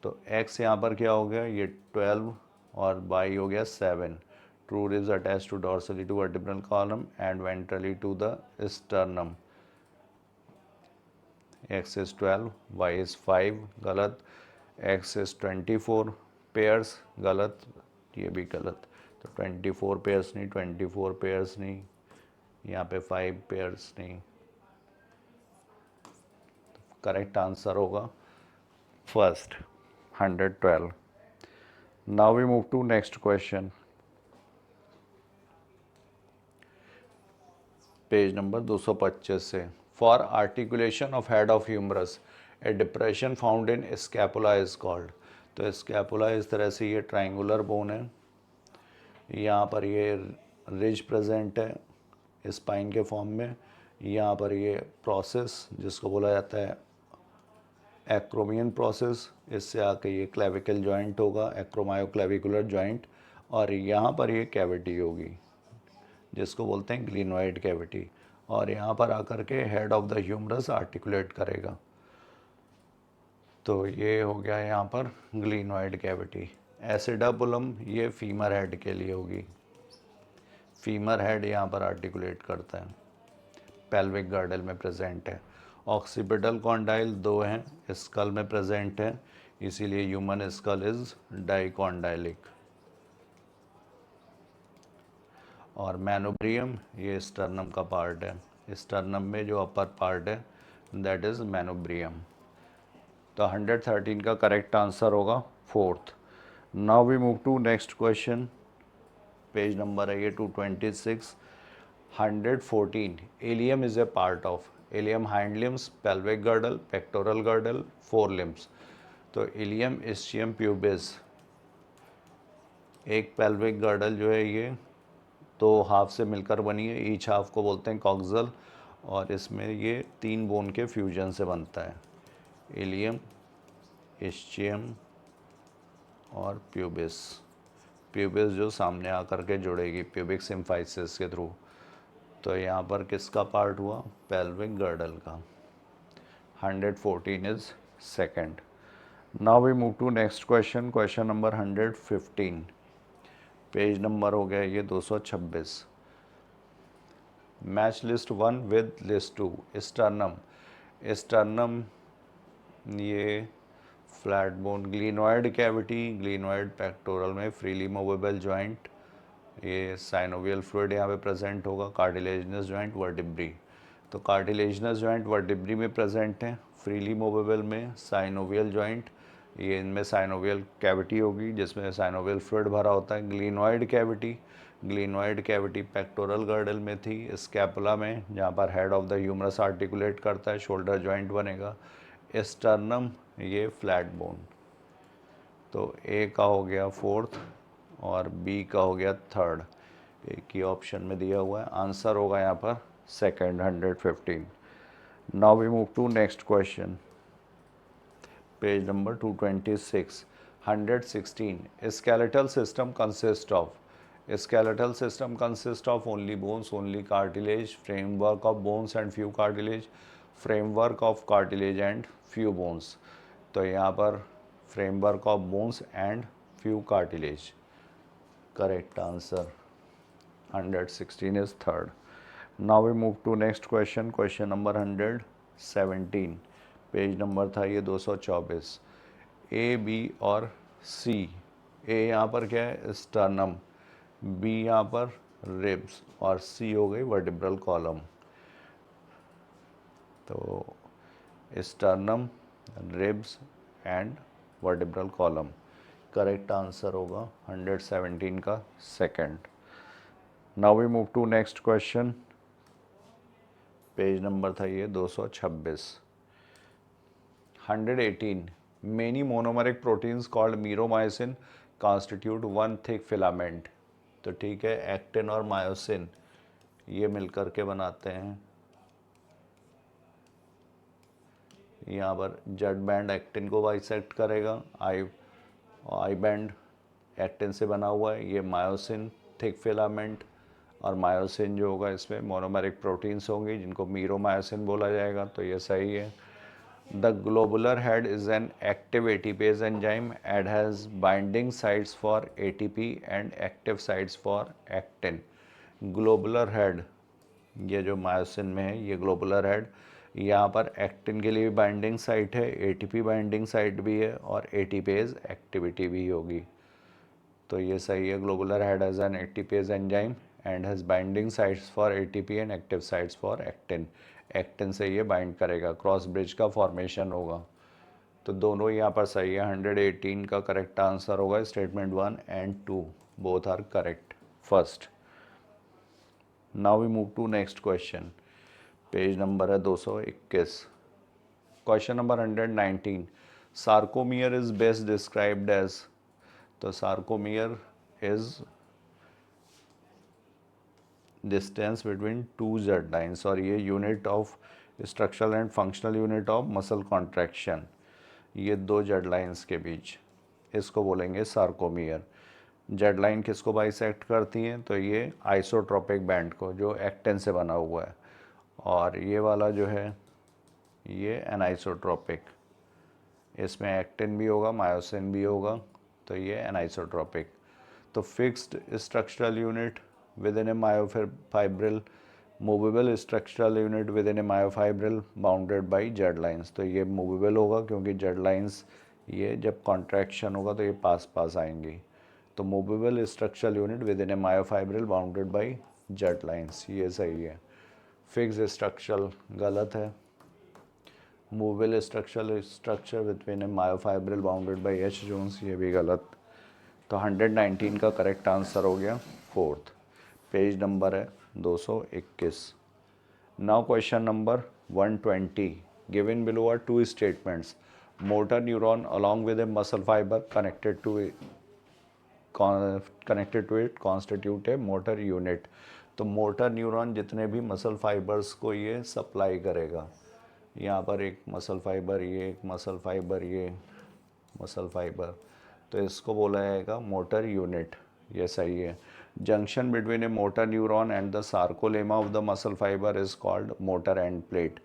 तो X यहाँ पर क्या हो गया? ये 12 और Y हो गया 7. True ribs attached to dorsally to vertebral column and ventrally to the sternum. X is 12, Y is 5, गलत। X is 24 pairs, गलत, ये भी गलत। तो 24 pairs नहीं, 24 pairs नहीं, यहाँ पे 5 pairs नहीं। करेक्ट आंसर होगा first, 112. Now we move to next question. Page number 225 से। For articulation of head of humerus a depression found in scapula is called. तो स्कैपुला इस तरह से ये ट्राइंगुलर बोन है, यहाँ पर ये रिज प्रेजेंट है स्पाइन के फॉर्म में। यहाँ पर ये प्रोसेस जिसको बोला जाता है एक्रोमियन प्रोसेस, इससे आके ये क्लेविकल जॉइंट होगा, एक्रोमायोक्लेविकुलर जॉइंट, और यहाँ पर ये कैविटी होगी जिसको बोलते हैं ग्लिनोइड कैविटी। और यहाँ पर आकर के head of the humerus articulate करेगा। तो ये हो गया यहाँ पर ग्लीनॉइड कैविटी। एसिडापुलम ये फीमर हेड के लिए होगी, फीमर हेड यहाँ पर आर्टिकुलेट करता है, पेल्विक गर्डल में प्रेजेंट है। ऑक्सीपिटल कॉन्डाइल दो हैं, स्कल में प्रेजेंट है, इसीलिए ह्यूमन स्कल इज डाइकॉन्डाइलिक। और मैनोब्रियम ये स्टर्नम का पार्ट है, स्टर्नम में जो अपर पार्ट है दैट इज मैनोब्रियम। तो 113 का करेक्ट आंसर होगा fourth. Now we move to next question, page number है ये 226। 114 ilium is a part of, ilium hind limbs, pelvic girdle, pectoral girdle, fore limbs. तो ilium ischium pubis, एक pelvic girdle जो है ये दो हाफ से मिलकर बनी है, ईच हाफ को बोलते हैं कॉक्सल, और इसमें ये 3 बोन के फ्यूजन से बनता है, इलियम, इस्चियम और प्यूबिस। प्यूबिस जो सामने आकर के जुड़ेगी प्यूबिक सिम्फाइसिस के थ्रू। तो यहाँ पर किसका पार्ट हुआ, पेल्विक गर्डल का। 114 is second. Now we move to next question, question number 115, page number हो गया ये 226। Match list 1 with list 2। Sternum, sternum ये flat bone, glenoid cavity, glenoid pectoral में फ्रीली मूवेबल जॉइंट, ये साइनोवियल फ्लूइड यहाँ पे present होगा, कार्टिलेजिनस जॉइंट वर्टिब्री। तो कार्टिलेजिनस जॉइंट वर्टिब्री में प्रेजेंट है, फ्रीली मूवेबल में साइनोवियल जॉइंट, ये इनमें साइनोवियल कैविटी होगी जिसमें साइनोवियल फ्लूइड भरा होता है। Glenoid cavity, glenoid cavity pectoral girdle में थी, स्कैपुला में जहाँ पर head of the humerus articulate करता है, शोल्डर जॉइंट बनेगा। स्टर्नम ये फ्लैट बोन। तो ए का हो गया फोर्थ और बी का हो गया थर्ड, एक ही ऑप्शन में दिया हुआ है, आंसर होगा यहाँ पर second 115। Now we move to next question, page number 226। 116 skeletal system consist of, skeletal system consist of only bones, only cartilage, framework of bones and few cartilage, framework of cartilage and few bones। तो यहाँ पर framework of bones and few cartilage, correct answer 116 is third। Now we move to next question, question number 117, page number था ये 224। ए, B और सी, ए यहाँ पर क्या है स्टर्नम, बी यहाँ पर रिब्स और सी हो गई वर्टिब्रल कॉलम। तो sternum, ribs and vertebral column, correct answer होगा 117 का second. Now we move to next question, page number था ये 226। 118 many monomeric proteins called meromyosin constitute one thick filament. तो ठीक है, एक्टिन और मायोसिन ये मिलकर के बनाते हैं, यहाँ पर जेड बैंड एक्टिन को बाइसेक्ट करेगा, आई बैंड एक्टिन से बना हुआ है, ये मायोसिन थिक फिलामेंट, और मायोसिन जो होगा इसमें मोनोमेरिक प्रोटीन्स होंगे जिनको मीरोमायोसिन बोला जाएगा। तो ये सही है। The globular head is an active ATPase enzyme and has binding sites for ATP and active sites for actin. Globular head ये जो मायोसिन में है ये ग्लोबुलर हेड, यहाँ पर एक्टिन के लिए भी बाइंडिंग साइट है, एटीपी बाइंडिंग साइट भी है और एटीपेज एक्टिविटी भी होगी। तो ये सही है, globular head as an ATPase enzyme and has binding sites for ATP and active sites for actin. Actin से ये बाइंड करेगा, क्रॉस ब्रिज का फॉर्मेशन होगा। तो दोनों यहाँ पर सही है, 118 का करेक्ट आंसर होगा, statement 1 and 2 both are correct first. Now we move to next question, page number है 221। Question number 119 sarcomere is best described as. तो sarcomere is distance between two Z lines, और ये unit of structural and functional unit of muscle contraction, ये दो Z lines के बीच, इसको बोलेंगे सार्कोमियर। जेड लाइन किसको बाइसेक्ट करती हैं, तो ये आइसोट्रोपिक बैंड को जो एक्टिन से बना हुआ है, और ये वाला जो है ये एनाइसोट्रोपिक, इसमें एक्टिन भी होगा, मायोसिन भी होगा, तो ये एनाइसोट्रोपिक। तो fixed structural unit within a myofibril, movable structural unit within a myofibril bounded by Z lines. तो ये मूवेबल होगा क्योंकि जेड लाइंस ये जब कॉन्ट्रैक्शन होगा तो ये पास पास आएंगी। तो movable structural unit within a myofibril bounded by Z lines, ये सही है। फिक्स स्ट्रक्चरल गलत है। Movable structure with a myofibril bounded by H zones, ये भी गलत। तो 119 का करेक्ट आंसर हो गया फोर्थ। पेज नंबर है 221। Now question number 120, given below are two statements, motor neuron along with a muscle fibre connected to it constitute a motor unit. तो motor neuron जितने भी मसल फाइबर्स को ये supply करेगा, यहाँ पर एक मसल फाइबर, ये एक मसल फाइबर, ये मसल फाइबर, तो इसको बोला जाएगा मोटर यूनिट, ये सही है। Junction between A motor neuron and the sarcolemma of the muscle fibre is called motor end plate,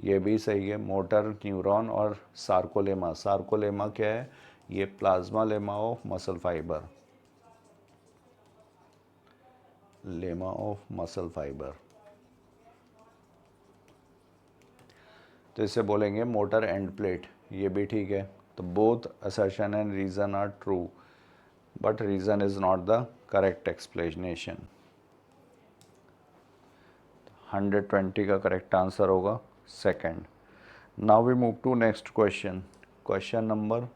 ये भी सही है। मोटर न्यूरॉन और सार्कोलेमा, सार्कोलेमा क्या है, ये plasma lemma of muscle fibre, lemma of muscle fibre, तो इसे बोलेंगे मोटर एंड प्लेट, ये भी ठीक है। तो both assertion and reason are true, but reason is not the correct explanation। 120 का करेक्ट आंसर होगा second. Now we move to next question, question number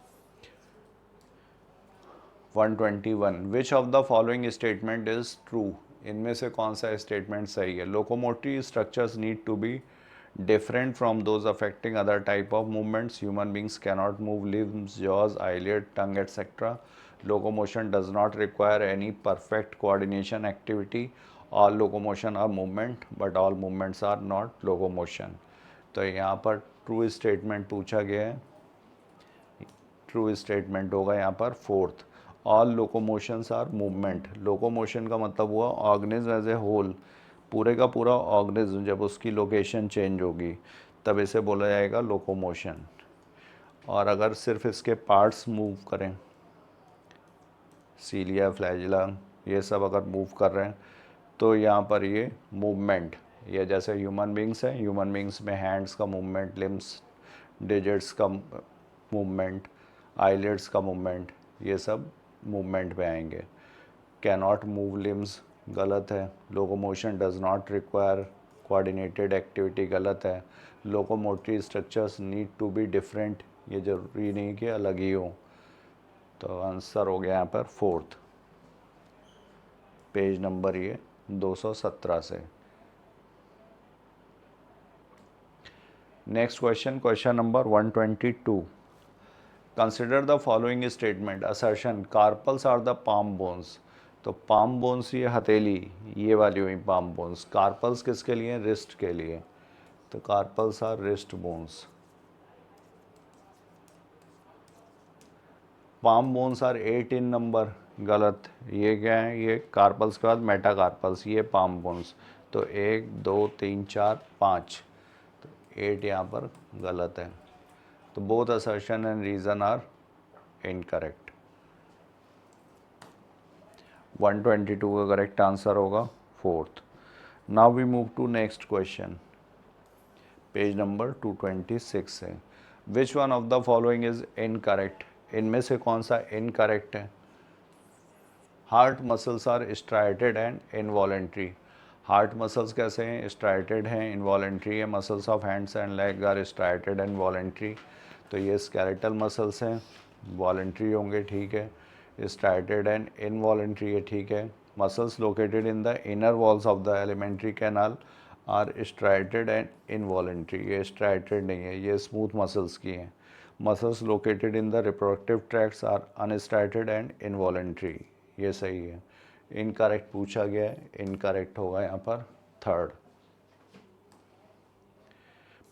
121, which of the following statement is true, इनमें से कौन सा statement सही है। Locomotory structures need to be different from those affecting other type of movements. Human beings cannot move limbs, jaws, eyelid, tongue, etc. Locomotion does not require any perfect coordination activity. All locomotion are movement, but all movements are not locomotion. तो यहाँ पर true statement पूछा गया है, true statement होगा यहाँ पर fourth. All locomotions are movement, locomotion का मतलब हुआ ऑर्गेनिज्म एज ए होल, पूरे का पूरा ऑर्गेनिज्म जब उसकी लोकेशन चेंज होगी तब इसे बोला जाएगा लोकोमोशन। और अगर सिर्फ इसके पार्ट्स मूव करें, सीलिया, फ्लैजिला, ये सब अगर मूव कर रहे हैं तो यहाँ पर ये मूवमेंट, ये जैसे ह्यूमन बींग्स हैं, ह्यूमन बींग्स में हैंड्स का मूवमेंट, लिम्स, डिजिट्स का मूवमेंट, आईलिड्स का मूवमेंट, ये सब मूवमेंट पे आएंगे। कैनॉट मूव लिम्स गलत है। Locomotion does not require coordinated activity गलत है। Locomotory structures need to be different, ये ज़रूरी नहीं कि अलग ही हो। तो आंसर हो गया यहाँ पर फोर्थ। पेज नंबर ये 217 से। Next question, question number 122, consider the following statement assertion, carpals are the palm bones. तो पाम बोन्स ये हथेली, ये वाली हुई पाम बोन्स। कार्पल्स किसके लिए, रिस्ट के लिए, तो carpals are wrist bones. Palm bones are 8 in number, गलत। ये क्या है, ये कार्पल्स के बाद मेटाकार्पल्स, ये पाम बोन्स। तो 1 2 3 4 5, तो 8 यहाँ पर गलत है। तो both assertion and reason are incorrect. 122 का करेक्ट आंसर होगा fourth. Now we move to next question, page number 226 है। Which one of the following is incorrect, इनमें से कौन सा इनकरेक्ट है। Heart muscles are striated and involuntary, heart muscles कैसे हैं, स्ट्राइटेड हैं, इनवॉलेंट्री है। Muscles of hands and leg are striated and voluntary, तो ये स्केलेटल मसल्स हैं, वॉलेंट्री होंगे, ठीक है। स्ट्राइटेड एंड इनवॉलेंट्री है, ठीक है। Muscles located in the inner walls of the alimentary canal are striated and involuntary, ये स्ट्राइटेड नहीं है, ये स्मूथ मसल्स की हैं। Muscles located in the reproductive tracts are unstriated and involuntary, ये सही है। इनकरेक्ट पूछा गया है, इनकरेक्ट होगा यहाँ पर थर्ड।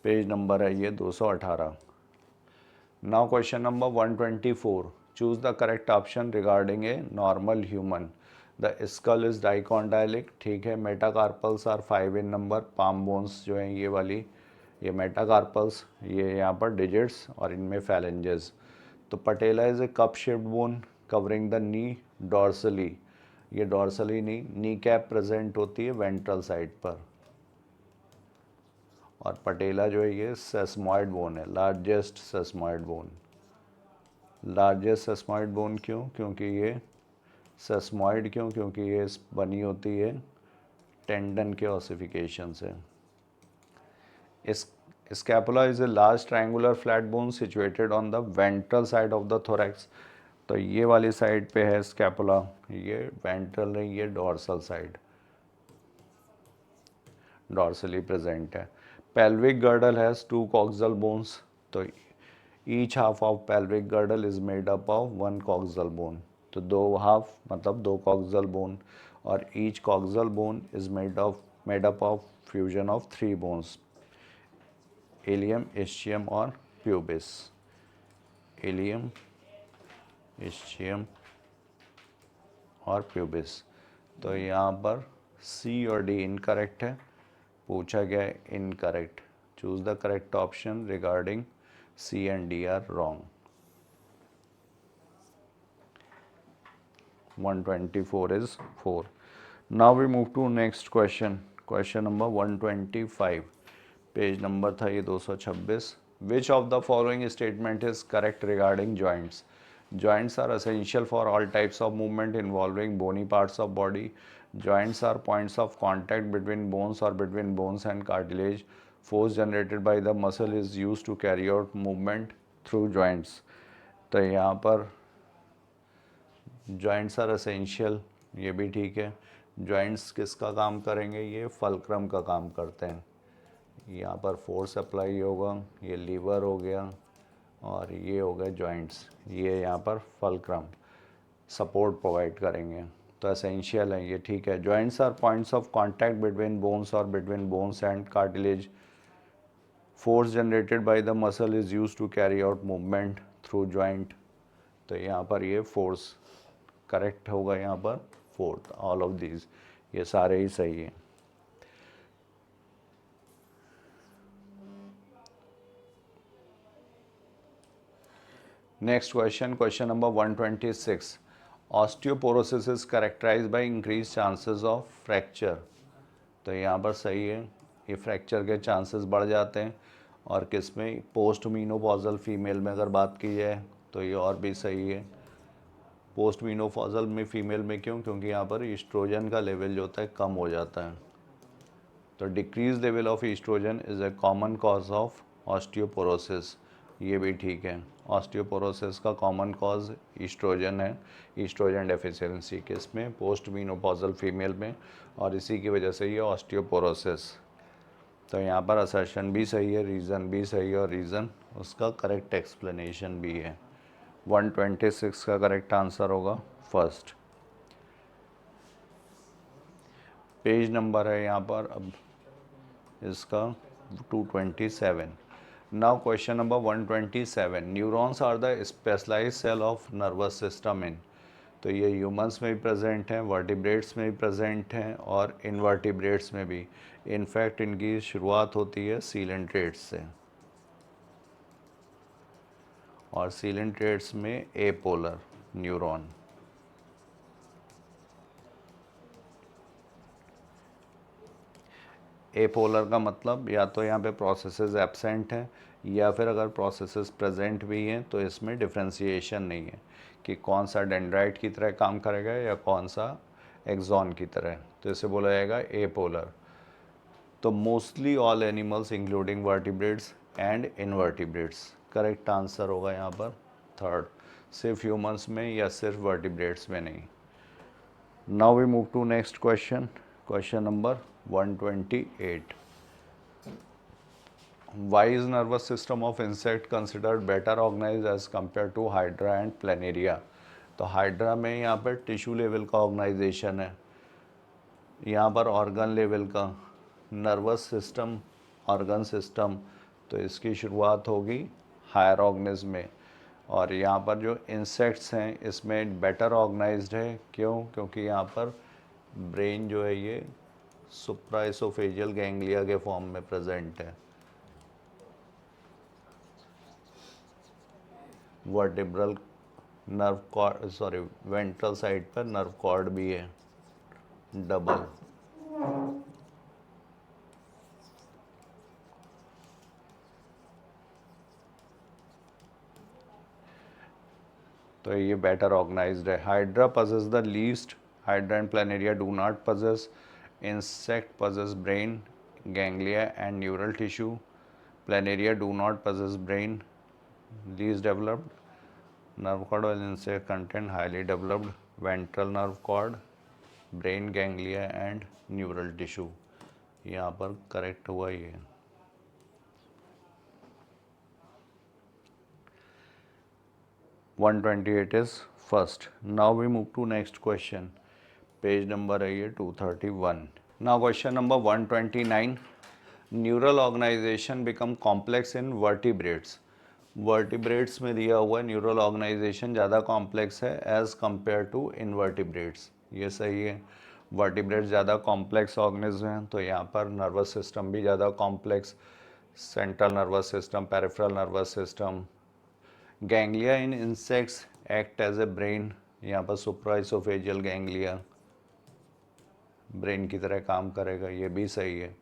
पेज नंबर है ये 218। Now question number 124, choose the correct option regarding a normal human. The skull is dicondylic, ठीक है। Metacarpals are 5 in number, palm bones जो हैं ये वाली, ये मेटाकार्पल्स, ये यहाँ पर डिजिट्स और इनमें फैलेंजेस। तो patella is a cup shaped bone covering the knee dorsally, ये डॉर्सली नी कैप प्रेजेंट होती है वेंट्रल साइड पर। और पटेला जो है ये सेस्मॉइड बोन है, लार्जेस्ट सेस्मॉइड बोन। लार्जेस्ट सेस्मॉइड बोन क्यों? क्योंकि ये सेस्मॉइड क्यों? क्योंकि ये बनी होती है टेंडन के ऑसिफिकेशन से। इस scapula is a large triangular flat bone situated on the ventral side of the thorax. तो ये वाली साइड पे है स्कैपुला, ये वेंट्रल नहीं, ये डॉर्सल साइड, डॉर्सली प्रेजेंट है। Pelvic girdle has 2 coxal bones, तो each half of pelvic girdle is made up of 1 coxal bone. तो 2 हाफ मतलब 2 कॉक्सल बोन, और each coxal bone is made up of fusion of 3 bones, ilium, ischium और pubis. Ilium, ischium और pubis. तो यहाँ पर सी और डी इनकरेक्ट है, पूछा गया है incorrect. Choose the correct option regarding C and D are wrong. 124 is 4. Now we move to next question. Question number 125. Page number था ये 226. Which of the following statement is correct regarding joints? Joints are essential for all types of movement involving bony parts of body. Joints are points of contact between bones or between bones and cartilage. Force generated by the muscle is used to carry out movement through joints. तो यहाँ पर joints are essential, ये भी ठीक है। Joints किसका काम करेंगे? ये फलक्रम का काम करते हैं। यहाँ पर फोर्स अप्लाई होगा, ये लीवर हो गया और ये हो गए जॉइंट्स, ये यहाँ पर फलक्रम सपोर्ट प्रोवाइड करेंगे, तो एसेंशियल है, ये ठीक है। Joints are points of contact between bones और between bones and cartilage. Force generated by the muscle is use to carry out movement through joint. तो यहाँ पर ये फोर्स करेक्ट होगा, यहाँ पर फोर्थ, ऑल ऑफ दीज, ये सारे ही सही हैं। Next question, question number 126. Osteoporosis is characterize by increase chances of fracture. तो यहाँ पर सही है, ये फ्रैक्चर के चांसेस बढ़ जाते हैं। और किस में? पोस्ट मीनोपॉजल फीमेल में अगर बात की जाए तो ये और भी सही है। पोस्ट मीनोपॉजल में फीमेल में क्यों? क्योंकि यहाँ पर ईस्ट्रोजन का लेवल जो होता है कम हो जाता है। तो decrease level of oestrogen is a common cause of osteoporosis, ये भी ठीक है। ऑस्टियोपोरोसिस का कॉमन कॉज ईस्ट्रोजन है, ईस्ट्रोजन डेफिशिएंसी किसमें? पोस्ट मीनोपॉजल फीमेल में, और इसी की वजह से ये ऑस्टियोपोरोसिस। तो यहाँ पर असर्शन भी सही है, रीज़न भी सही है, और रीज़न उसका करेक्ट एक्सप्लेनेशन भी है। 126 का करेक्ट आंसर होगा फर्स्ट। पेज नंबर है यहाँ पर अब इसका 227. Now question number 127. Neurons are the specialised cell of nervous system in. तो ये ह्यूमंस में भी प्रेजेंट हैं, वर्टिब्रेट्स में भी प्रेजेंट हैं और इनवर्टिब्रेट्स में भी। इनफैक्ट इनकी शुरुआत होती है सीलेंट्रेट्स से, और सीलेंट्रेट्स में एपोलर न्यूरॉन। एपोलर का मतलब या तो यहाँ पे प्रोसेसेस एब्सेंट हैं, या फिर अगर प्रोसेसेस प्रेजेंट भी हैं तो इसमें डिफ्रेंशिएशन नहीं है कि कौन सा डेंड्राइट की तरह काम करेगा या कौन सा एक्सॉन की तरह, तो इसे बोला जाएगा एपोलर। तो mostly all animals including vertebrates and invertebrates, correct answer होगा यहाँ पर थर्ड। सिर्फ ह्यूमंस में या सिर्फ वर्टिब्रेट्स में नहीं। Now we move to next question, question number 128. Why is nervous system of insect considered better organized as compared to hydra and planaria? तो हाइड्रा में यहाँ पर टिश्यू लेवल का ऑर्गेनाइजेशन है, यहाँ पर ऑर्गन लेवल का। नर्वस सिस्टम, ऑर्गन सिस्टम, तो इसकी शुरुआत होगी हायर ऑर्गेनिज्म में, और यहाँ पर जो इंसेक्ट्स हैं इसमें बेटर ऑर्गेनाइज्ड है, क्यों? क्योंकि यहाँ पर ब्रेन जो है ये सुप्राइसोफेजियल गैंग्लिया के फॉर्म में प्रेजेंट है। Vertebral nerve cord, sorry ventral side पर नर्व कॉर्ड भी है डबल। तो ये बेटर ऑर्गेनाइज्ड है। Hydra possess the least, hydra and planaria do not possess, insect possess brain, ganglia and neural tissue, planaria do not possess brain, least developed, nerve cord while insect contain highly developed ventral nerve cord, brain, ganglia and neural tissue। यहाँ पर correct हुआ ये। One 128 is first। Now we move to next question। Page number है ये 231। Now question number 129। Neural organisation become complex in vertebrates. Vertebrates में दिया हुआ neural organisation ज़्यादा कॉम्प्लेक्स है एज कंपेयर टू इनवर्टिब्रेट्स। ये सही है। वर्टिब्रेट्स ज़्यादा कॉम्प्लेक्स ऑर्गेनिज्म हैं, तो यहाँ पर नर्वस सिस्टम भी ज़्यादा complex, central nervous system, peripheral nervous system. Ganglia in insects act as a brain, यहाँ पर सुप्राइसोफेजियल गैंग्लिया ब्रेन की तरह काम करेगा, ये भी सही है।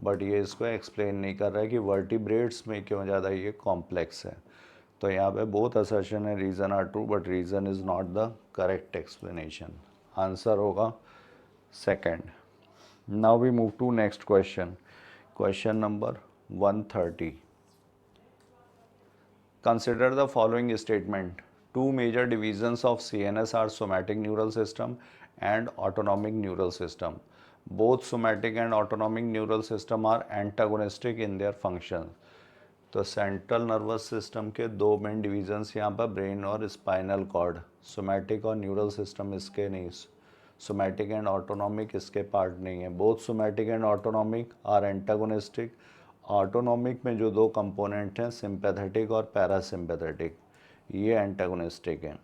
बट ये इसको एक्सप्लेन नहीं कर रहा है कि वर्टिब्रेट्स में क्यों ज़्यादा ये कॉम्प्लेक्स है। तो यहाँ पे बोथ असर्शन है reason are true, but reason is not the correct explanation. Answer होगा second. Now we move to next question. Question number 130। Consider the following statement। Two major divisions of CNS are somatic neural system and autonomic neural system। Both somatic and autonomic neural system are antagonistic in their function। तो central nervous system के दो main divisions यहाँ पर brain और spinal cord, somatic और neural system इसके नहीं, somatic and autonomic इसके पार्ट नहीं है। Both somatic and autonomic are antagonistic. Autonomic में जो दो कंपोनेंट हैं सिंपैथेटिक और पैरासिम्पैथेटिक, ये एंटागोनिस्टिक हैं,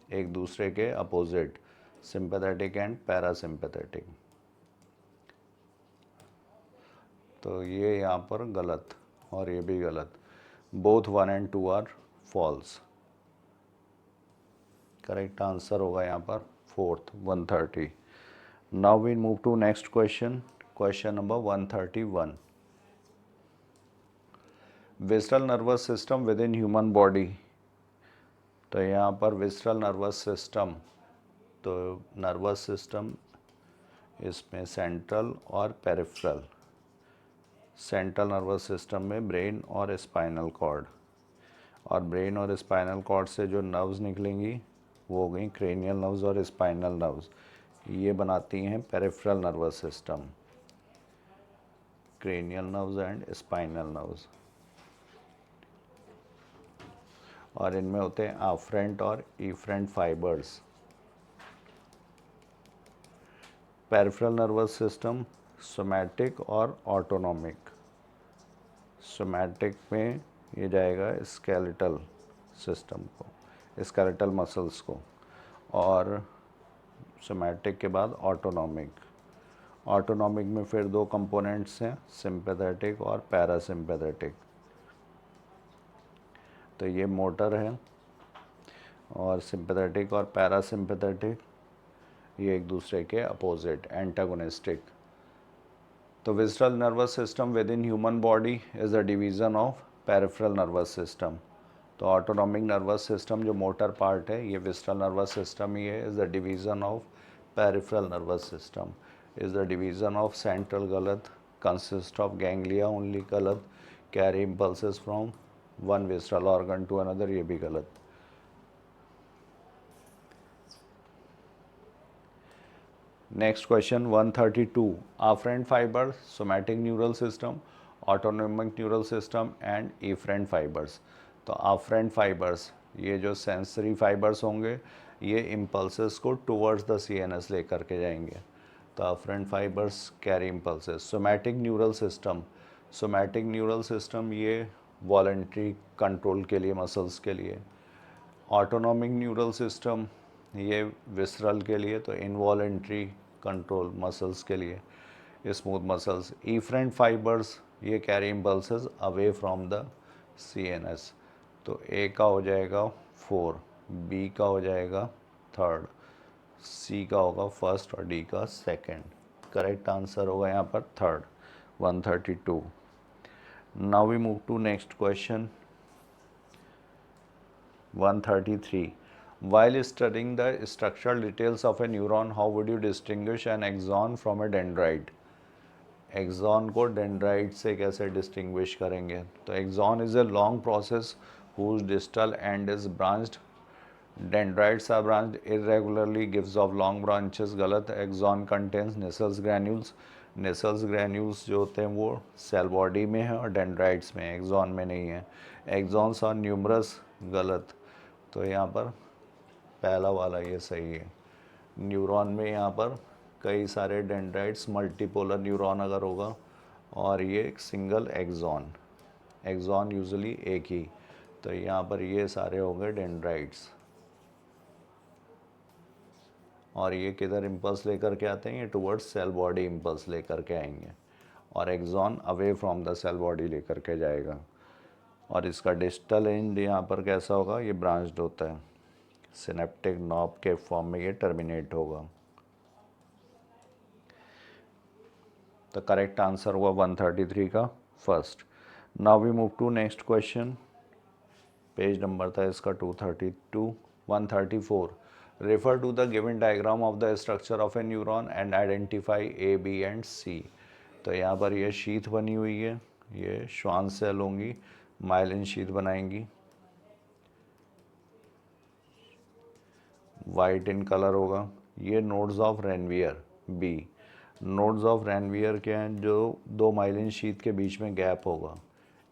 एक दूसरे के अपोजिट, सिंपैथेटिक एंड पैरासिम्पैथेटिक। तो ये यहाँ पर गलत और ये भी गलत। Both 1 and 2 are false. Correct answer होगा यहाँ पर fourth 130। Now we move to next question. Question number 131। Visceral nervous system within human body. तो यहाँ पर विसरल नर्वस सिस्टम, तो नर्वस सिस्टम इसमें सेंट्रल और पेरिफेरल। सेंट्रल नर्वस सिस्टम में ब्रेन और स्पाइनल कॉर्ड, और ब्रेन और स्पाइनल कॉर्ड से जो नर्व्स निकलेंगी वो हो गई क्रेनियल नर्व्स और स्पाइनल नर्व्स, ये बनाती हैं peripheral nervous system, cranial nerves and spinal nerves. और इनमें होते हैं आफ्रेंट और efferent fibres. Peripheral nervous system somatic और ऑटोनॉमिक। सोमैटिक में ये जाएगा स्केलेटल सिस्टम को, स्केलेटल मसल्स को, और सोमैटिक के बाद ऑटोनॉमिक। ऑटोनॉमिक में फिर दो कंपोनेंट्स हैं, सिंपैथेटिक और पैरासिम्पैथेटिक। तो ये मोटर है, और सिंपैथेटिक और पैरासिम्पैथेटिक ये एक दूसरे के अपोजिट, एंटागोनिस्टिक। तो visceral nervous system within human body is a division of peripheral nervous system. तो ऑटोनॉमिक नर्वस सिस्टम जो मोटर पार्ट है ये विसरल नर्वस सिस्टम ही है, is the division of peripheral nervous system. Is the division of central गलत, consist of ganglia only गलत, carry impulses from one visceral organ to another, ये भी गलत। Next question 132। Afferent fibre, somatic neural system, autonomic neural system and efferent fibres. तो afferent fibres ये जो sensory fibres होंगे ये इम्पल्सेस को टुवर्ड्स द सीएनएस लेकर के जाएंगे। तो afferent fibres carry impulses. Somatic neural system, somatic neural system ये वॉलंटरी कंट्रोल के लिए, मसल्स के लिए, ऑटोनॉमिक न्यूरल सिस्टम ये विसरल के लिए, तो इनवॉलेंट्री कंट्रोल मसल्स के लिए, स्मूथ मसल्स। इफरेंट फाइबर्स ये carry impulses away from the CNS। तो ए का हो जाएगा 4, बी का हो जाएगा 3rd, सी का होगा 1st और डी का 2nd। करेक्ट आंसर होगा यहाँ पर 3rd, 132। Now we move to next question 133. While studying the structural details of a neuron, how would you distinguish an axon from a dendrite? Axon को dendrite से कैसे distinguish करेंगे? तो axon is a long process whose distal end is branched. Dendrites are branched irregularly, gives off long branches. गलत। Axon contains Nissls granules. Nissls granules जो होते हैं वो सेल बॉडी में है और डेंड्राइट्स में, एक्सॉन में नहीं है। Axons are numerous. गलत। तो यहाँ पर पहला वाला ये सही है। न्यूरॉन में यहाँ पर कई सारे डेंड्राइट्स, मल्टीपोलर न्यूरॉन अगर होगा, और ये एक सिंगल एक्सॉन, एक्सॉन यूजुअली एक ही, तो यहाँ पर ये सारे हो गए डेंड्राइट्स। और ये किधर इम्पल्स लेकर के आते हैं? ये टुवर्ड्स सेल बॉडी इम्पल्स लेकर के आएंगे, और axon away from the cell body लेकर के जाएगा। और इसका डिस्टल एंड यहाँ पर कैसा होगा? ये ब्रांच्ड होता है, सिनेप्टिक नॉब के फॉर्म में ये टर्मिनेट होगा। तो करेक्ट आंसर हुआ 133 का first. Now we move to next question. Page number था इसका 232। 134, refer to the given diagram of the structure of a neuron and identify A, B and C। तो यहाँ पर ये शीथ बनी हुई है, ये श्वान सेल होंगी, माइलिन शीथ बनाएंगी, वाइट इन कलर होगा। ये nodes of Ranvier B। Nodes of Ranvier क्या हैं? जो दो माइलिन शीथ के बीच में गैप होगा,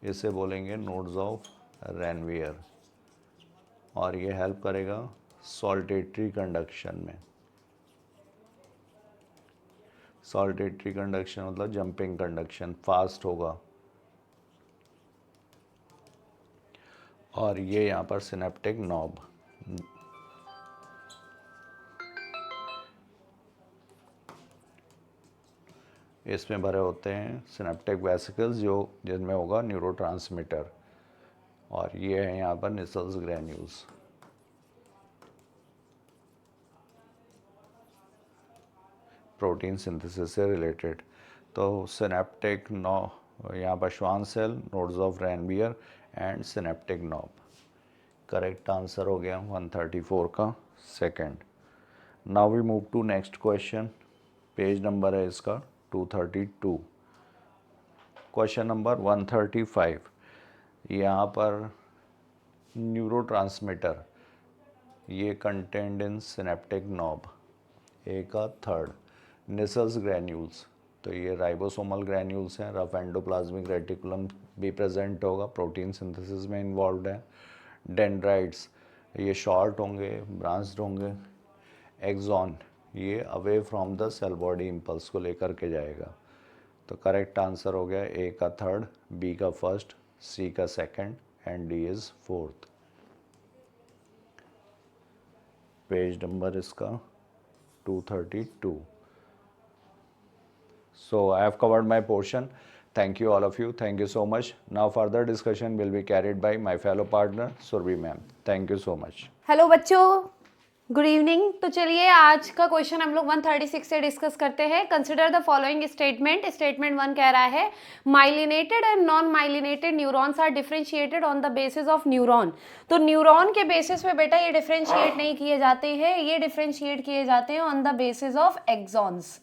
इसे बोलेंगे नोड्स ऑफ रेनवियर, और ये हेल्प करेगा सॉल्टेटरी कंडक्शन में। सॉल्टेटरी कंडक्शन मतलब जंपिंग कंडक्शन, फास्ट होगा। और ये यहाँ पर सिनेप्टिक नॉब, इसमें भरे होते हैं सिनेप्टिक वेसिकल्स जो जिनमें होगा न्यूरोट्रांसमीटर, और ये है यहाँ पर निसल्स ग्रैन्यूल्स। प्रोटीन सिंथेसिस से रिलेटेड। तो सिनेप्टिक नॉब यहाँ पर Schwann cell, nodes of Ranvier and synaptic knob. Correct answer हो गया 134 का second. Now we move to next question. Page number है इसका 232। Question number 135। यहाँ पर न्यूरोट्रांसमीटर ये contained in synaptic knob, A का 3rd। निसल्स ग्रैन्यूल्स, तो ये राइबोसोमल ग्रैन्यूल्स हैं, रफ एंडोप्लाज्मिक रेटिकुलम भी प्रेजेंट होगा, प्रोटीन सिंथेसिस में इन्वॉल्व है। डेंड्राइट्स ये शॉर्ट होंगे, ब्रांच्ड होंगे। एक्सॉन ये away from the cell body impulse को लेकर के जाएगा। तो करेक्ट आंसर हो गया ए का 3rd, बी का 1st, सी का 2nd and D is 4th। Page number इसका 232। So I have covered my portion. Thank you all of you. Thank you so much. Now further discussion will be carried by my fellow partner Surbi ma'am. Thank you so much. Hello बच्चों, good evening. तो चलिए आज का question हम लोग 136 से discuss करते हैं। Consider the following statement. Statement 1 कह रहा है myelinated and non myelinated neurons are differentiated on the basis of neuron. तो न्यूरॉन के बेसिस पे बेटा ये डिफरेंशिएट नहीं किए जाते हैं, ये डिफरेंशिएट किए जाते हैं on the basis of axons.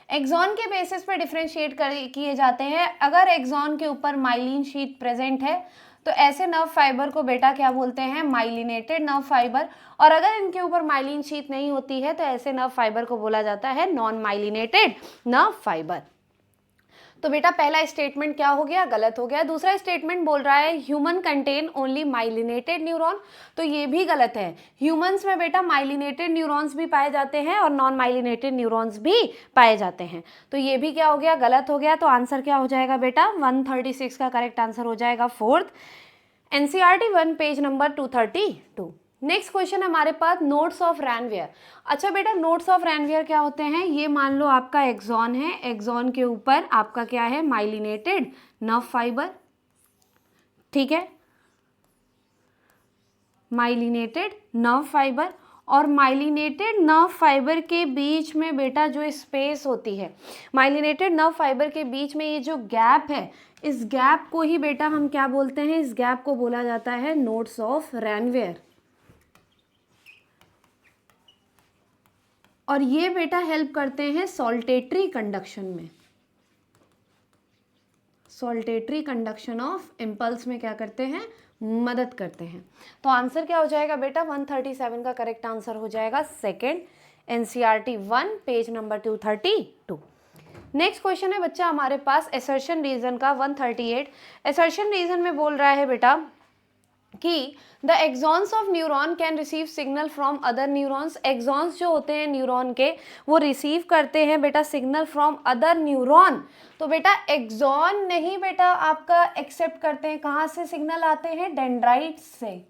Axon के बेसिस पे डिफरेंशिएट किए जाते हैं। अगर एक्सॉन के ऊपर माइलिन शीट प्रेजेंट है तो ऐसे नर्व फाइबर को बेटा क्या बोलते हैं? Myelinated nerve fibre. और अगर इनके ऊपर माइलिन शीट नहीं होती है तो ऐसे नर्व फाइबर को बोला जाता है नॉन माइलिनेटेड नर्व फाइबर। तो बेटा पहला स्टेटमेंट क्या हो गया? गलत हो गया। दूसरा स्टेटमेंट बोल रहा है human contain only myelinated neuron, तो ये भी गलत है। ह्यूमंस में बेटा माइलिनेटेड न्यूरॉन्स भी पाए जाते हैं और नॉन माइलिनेटेड न्यूरॉन्स भी पाए जाते हैं, तो ये भी क्या हो गया? गलत हो गया। तो आंसर क्या हो जाएगा बेटा? 136 का करेक्ट आंसर हो जाएगा 4th। NCERT 1 page number 232। Next question हमारे पास नोड्स ऑफ रैनवियर। अच्छा बेटा, नोड्स ऑफ रैनवियर क्या होते हैं? ये मान लो आपका एक्सॉन है, एक्सॉन के ऊपर आपका क्या है? माइलिनेटेड नर्व फाइबर, ठीक है, माइलिनेटेड नर्व फाइबर। और माइलिनेटेड नर्व फाइबर के बीच में बेटा जो स्पेस होती है, माइलिनेटेड नर्व फाइबर के बीच में ये जो गैप है, इस गैप को ही बेटा हम क्या बोलते हैं? इस गैप को बोला जाता है नोड्स ऑफ रैनवियर। और ये बेटा हेल्प करते हैं सॉल्टेटरी कंडक्शन में, सॉल्टेटरी कंडक्शन ऑफ इम्पल्स में क्या करते हैं? मदद करते हैं। तो आंसर क्या हो जाएगा बेटा? 137 का करेक्ट आंसर हो जाएगा second, NCERT 1 page number 232। Next question है बच्चा हमारे पास असर्शन रीजन का 138। असर्शन रीजन में बोल रहा है बेटा कि the axons of neuron can receive signal from other neurons. Axons जो होते हैं न्यूरॉन के, वो रिसीव करते हैं बेटा सिग्नल फ्रॉम अदर न्यूरॉन। तो बेटा एक्सॉन नहीं बेटा आपका एक्सेप्ट करते हैं, कहाँ से सिग्नल आते हैं? डेंड्राइट्स से।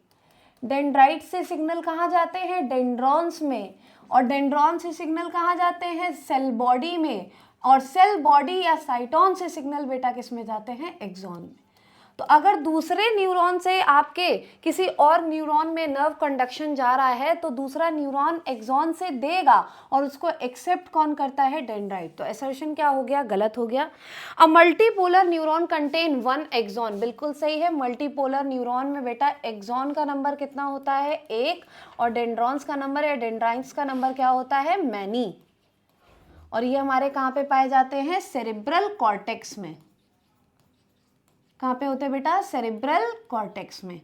डेंड्राइट्स से सिग्नल कहाँ जाते हैं? डेंड्रॉन्स में। और डेंड्रॉन से सिग्नल कहाँ जाते हैं? सेल बॉडी में। और सेल बॉडी या साइटोन से सिग्नल बेटा किस में जाते हैं? एक्सॉन में। तो अगर दूसरे न्यूरॉन से आपके किसी और न्यूरॉन में नर्व कंडक्शन जा रहा है तो दूसरा न्यूरॉन एक्सॉन से देगा और उसको एक्सेप्ट कौन करता है? डेंड्राइट। तो असर्शन क्या हो गया? गलत हो गया। अ मल्टीपोलर न्यूरॉन कंटेन 1 एक्सॉन, बिल्कुल सही है। मल्टीपोलर न्यूरॉन में बेटा एक्सॉन का नंबर कितना होता है? 1। और डेंड्रॉन्स का नंबर या डेंड्राइट्स का नंबर क्या होता है? मैनी। और ये हमारे कहाँ पे पाए जाते हैं? सेरेब्रल कॉर्टेक्स में। कहाँ पे होते हैं बेटा? सेरेब्रल कॉर्टेक्स में।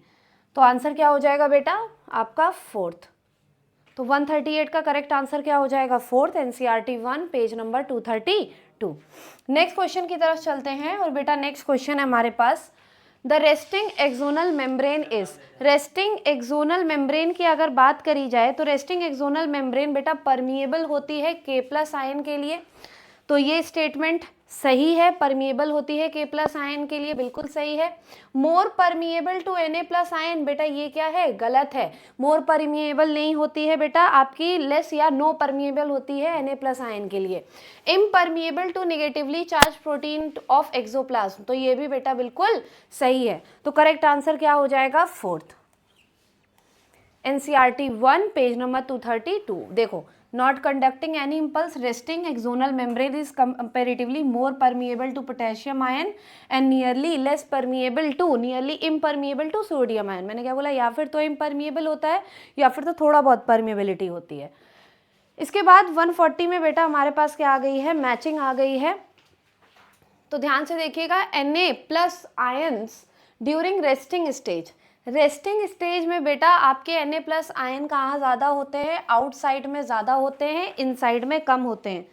तो आंसर क्या हो जाएगा बेटा आपका? फोर्थ। तो 138 का करेक्ट आंसर क्या हो जाएगा? Fourth, NCERT 1 page number 232। Next question की तरफ चलते हैं। और बेटा नेक्स्ट क्वेश्चन है हमारे पास, the resting axonal membrane is. Resting axonal membrane की अगर बात करी जाए तो रेस्टिंग एक्सोनल मेम्ब्रेन बेटा परमिएबल होती है K+ आयन के लिए। तो ये स्टेटमेंट सही है, परमिएबल होती है K+ आयन के लिए, बिल्कुल सही है। मोर परमिएबल टू Na+ आयन, बेटा ये क्या है? गलत है। मोर परमिएबल नहीं होती है बेटा आपकी, लेस या नो परमिएबल होती है Na+ आयन के लिए। Impermeable to negatively charge protein of axoplasm, तो ये भी बेटा बिल्कुल सही है। तो करेक्ट आंसर क्या हो जाएगा? Fourth, NCERT 1 page number 232। देखो, not conducting any impulse, resting axonal membrane is comparatively more permeable to potassium ion and nearly less permeable to, nearly impermeable to sodium ion। मैंने क्या बोला? या फिर तो impermeable होता है या फिर तो थोड़ा बहुत permeability होती है। इसके बाद 140 में बेटा हमारे पास क्या आ गई है? मैचिंग आ गई है। तो ध्यान से देखिएगा, Na+ ions during resting stage. Resting stage में बेटा आपके Na+ आयन कहाँ ज़्यादा होते हैं? आउटसाइड में ज़्यादा होते हैं, इनसाइड में कम होते हैं।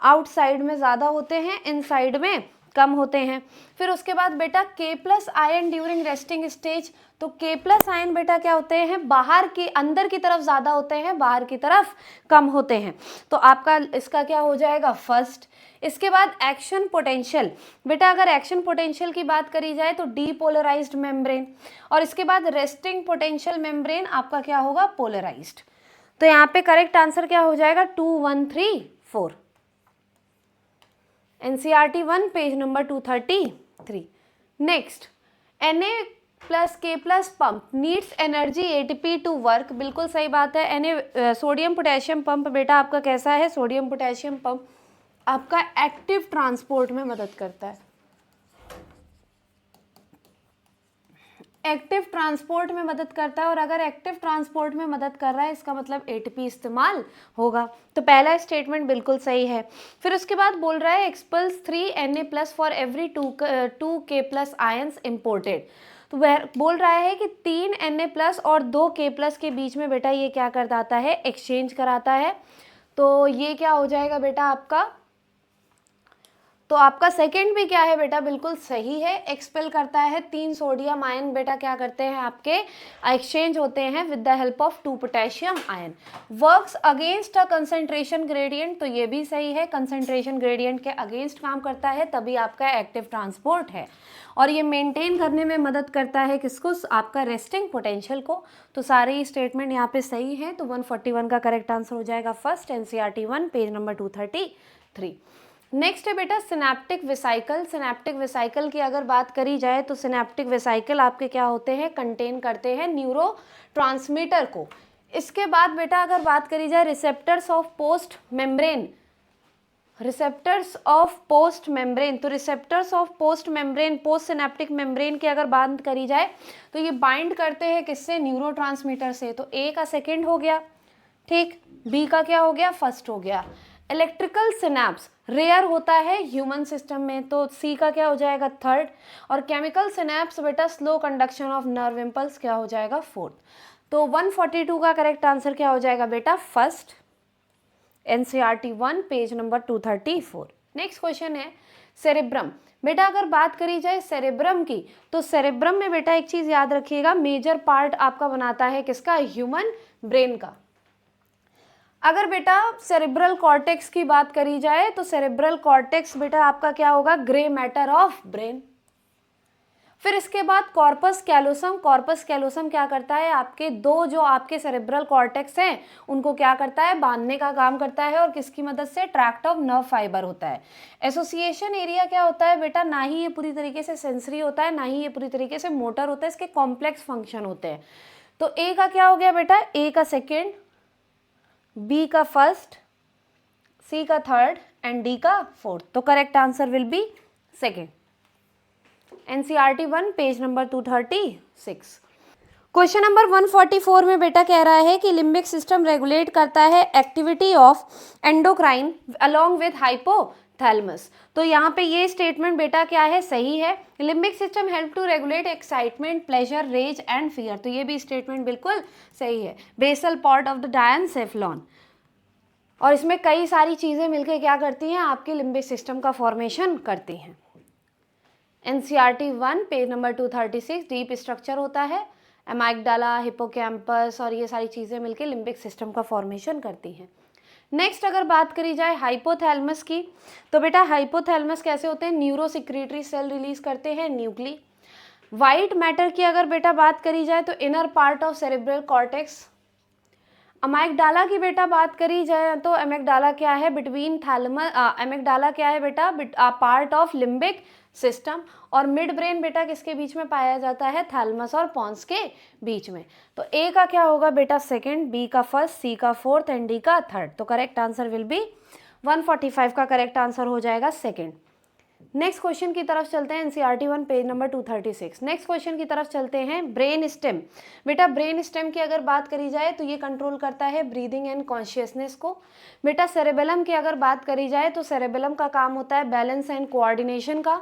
आउटसाइड में ज़्यादा होते हैं, इनसाइड में कम होते हैं। फिर उसके बाद बेटा K+ ion during resting stage. तो K+ आयन बेटा क्या होते हैं? बाहर की, अंदर की तरफ ज़्यादा होते हैं, बाहर की तरफ कम होते हैं। तो आपका इसका क्या हो जाएगा? फर्स्ट। इसके बाद एक्शन पोटेंशियल, बेटा अगर एक्शन पोटेंशियल की बात करी जाए तो डीपोलराइज्ड मेम्ब्रेन। और इसके बाद रेस्टिंग पोटेंशियल मेम्ब्रेन आपका क्या होगा? पोलराइज्ड। तो यहाँ पे करेक्ट आंसर क्या हो जाएगा? 2134, NCERT 1 page number 233। Next, Na+K+ pump needs energy ATP to work, बिल्कुल सही बात है। सोडियम पोटेशियम पंप बेटा आपका कैसा है? सोडियम पोटेशियम पंप आपका एक्टिव ट्रांसपोर्ट में मदद करता है, एक्टिव ट्रांसपोर्ट में मदद करता है। और अगर एक्टिव ट्रांसपोर्ट में मदद कर रहा है इसका मतलब ATP इस्तेमाल होगा। तो पहला स्टेटमेंट बिल्कुल सही है। फिर उसके बाद बोल रहा है XPulse 3 Na+ for every 2 K+ ions imported. तो वह बोल रहा है कि 3 Na+ और 2 K+ के बीच में बेटा ये क्या कराता है? एक्सचेंज कराता है। तो ये क्या हो जाएगा बेटा आपका? तो आपका सेकंड भी क्या है बेटा, बिल्कुल सही है, एक्सपेल करता है 3 सोडियम आयन बेटा क्या करते हैं आपके एक्सचेंज होते हैं with the help of 2 potassium ion. Works against a concentration gradient, तो ये भी सही है, कंसंट्रेशन ग्रेडियंट के अगेंस्ट काम करता है तभी आपका एक्टिव ट्रांसपोर्ट है। और ये मेंटेन करने में मदद करता है किसको, आपका रेस्टिंग पोटेंशियल को। तो सारे ही स्टेटमेंट यहाँ पे सही हैं, तो 141 का करेक्ट आंसर हो जाएगा first, NCERT 1 page number 233। Next है बेटा सिनेप्टिक वेसाइकल। सिनेप्टिक वेसाइकल की अगर बात करी जाए तो सिनेप्टिक वेसाइकल आपके क्या होते हैं, कंटेन करते हैं न्यूरो ट्रांसमीटर को। इसके बाद बेटा अगर बात करी जाए receptors of post membrane, receptors of post membrane, तो receptors of post membrane, post synaptic membrane की अगर बात करी जाए तो ये बाइंड करते हैं किससे, न्यूरो ट्रांसमीटर से। तो ए का सेकेंड हो गया, ठीक, बी का क्या हो गया, फर्स्ट हो गया। इलेक्ट्रिकल सिनेप्स रेयर होता है ह्यूमन सिस्टम में, तो सी का क्या हो जाएगा, थर्ड। और केमिकल सिनेप्स बेटा slow conduction of nerve impulse क्या हो जाएगा, फोर्थ। तो 142 का करेक्ट आंसर क्या हो जाएगा बेटा, first, NCERT 1 page number 234। Next question है सेरेब्रम। बेटा अगर बात करी जाए सेरेब्रम की, तो सेरेब्रम में बेटा एक चीज याद रखिएगा, मेजर पार्ट आपका बनाता है किसका, ह्यूमन ब्रेन का। अगर बेटा सेरेब्रल कॉर्टेक्स की बात करी जाए तो सेरेब्रल कॉर्टेक्स बेटा आपका क्या होगा, ग्रे मैटर ऑफ ब्रेन। फिर इसके बाद कॉर्पस कैलोसम, कॉर्पस कैलोसम क्या करता है, आपके दो जो आपके सेरेब्रल कॉर्टेक्स हैं उनको क्या करता है, बांधने का काम करता है, और किसकी मदद से, ट्रैक्ट ऑफ नर्व फाइबर होता है। एसोसिएशन एरिया क्या होता है बेटा, ना ही ये पूरी तरीके से सेंसरी होता है, ना ही ये पूरी तरीके से मोटर होता है, इसके कॉम्प्लेक्स फंक्शन होते हैं। तो ए का क्या हो गया बेटा, ए का सेकेंड, बी का फर्स्ट, सी का थर्ड एंड डी का फोर्थ। तो correct answer will be second, NCERT 1 page number 236। Question number 144 में बेटा कह रहा है कि लिम्बिक सिस्टम रेगुलेट करता है activity of endocrine along with hypothalamus. तो यहाँ पे ये स्टेटमेंट बेटा क्या है, सही है। Limbic system help to regulate excitement, pleasure, rage and fear, तो ये भी स्टेटमेंट बिल्कुल सही है। Basal part of the diencephalon, और इसमें कई सारी चीज़ें मिलकर क्या करती हैं, आपके लिम्बिक सिस्टम का फॉर्मेशन करती हैं। NCERT 1 page number 236, deep structure होता है, एमाइगडाला, हिपोकैम्पस और ये सारी चीज़ें मिलकर लिम्बिक सिस्टम का फॉर्मेशन करती हैं। नेक्स्ट अगर बात करी जाए हाइपोथैलेमस की, तो बेटा हाइपोथैलेमस कैसे होते हैं, न्यूरो सिक्रीटरी सेल रिलीज करते हैं, न्यूक्ली। वाइट मैटर की अगर बेटा बात करी जाए तो inner part of cerebral cortex. Amygdala की बेटा बात करी जाए तो अमेगडाला क्या है, बिटवीन थैलेमस, अमेगडाला क्या है बेटा, पार्ट ऑफ लिम्बिक सिस्टम। और मिड ब्रेन बेटा किसके बीच में पाया जाता है, थैलेमस और पॉन्स के बीच में। तो ए का क्या होगा बेटा, सेकंड, बी का फर्स्ट, सी का फोर्थ एंड डी का थर्ड। तो करेक्ट आंसर विल बी 145 का करेक्ट आंसर हो जाएगा सेकंड। नेक्स्ट क्वेश्चन की तरफ चलते हैं, NCERT 1 page number 236। Next question की तरफ चलते हैं, ब्रेन स्टेम। बेटा ब्रेन स्टेम की अगर बात करी जाए तो ये कंट्रोल करता है ब्रीदिंग एंड कॉन्शियसनेस को। बेटा सेरेबेलम की अगर बात करी जाए तो सेरेबेलम का काम होता है बैलेंस एंड कोऑर्डिनेशन का।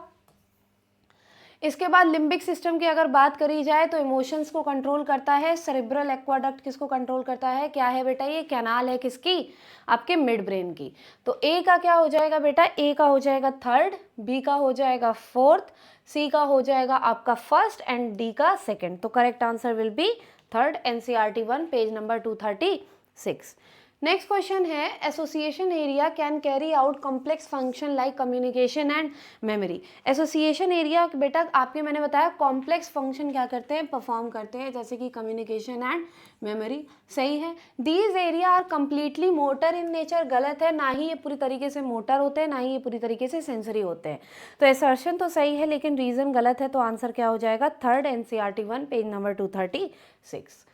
इसके बाद लिम्बिक सिस्टम की अगर बात करी जाए तो इमोशंस को कंट्रोल करता है। सेरेब्रल एक्वाडक्ट किसको कंट्रोल करता है, क्या है बेटा, ये कैनाल है किसकी, आपके मिड ब्रेन की। तो ए का क्या हो जाएगा बेटा, ए का हो जाएगा थर्ड, बी का हो जाएगा फोर्थ, सी का हो जाएगा आपका फर्स्ट एंड डी का सेकेंड। तो correct answer will be third, NCERT 1 page number 236। Next question है, association area can carry out complex function like communication and memory. Association area बेटा आपके मैंने बताया कॉम्प्लेक्स फंक्शन क्या करते हैं, परफॉर्म करते हैं, जैसे कि कम्युनिकेशन एंड मेमोरी, सही है। These area are completely motor in nature, गलत है, ना ही ये पूरी तरीके से मोटर होते हैं, ना ही ये पूरी तरीके से सेंसरी होते हैं। तो असर्शन तो सही है लेकिन रीजन गलत है, तो आंसर क्या हो जाएगा, third, NCERT 1 page number 236।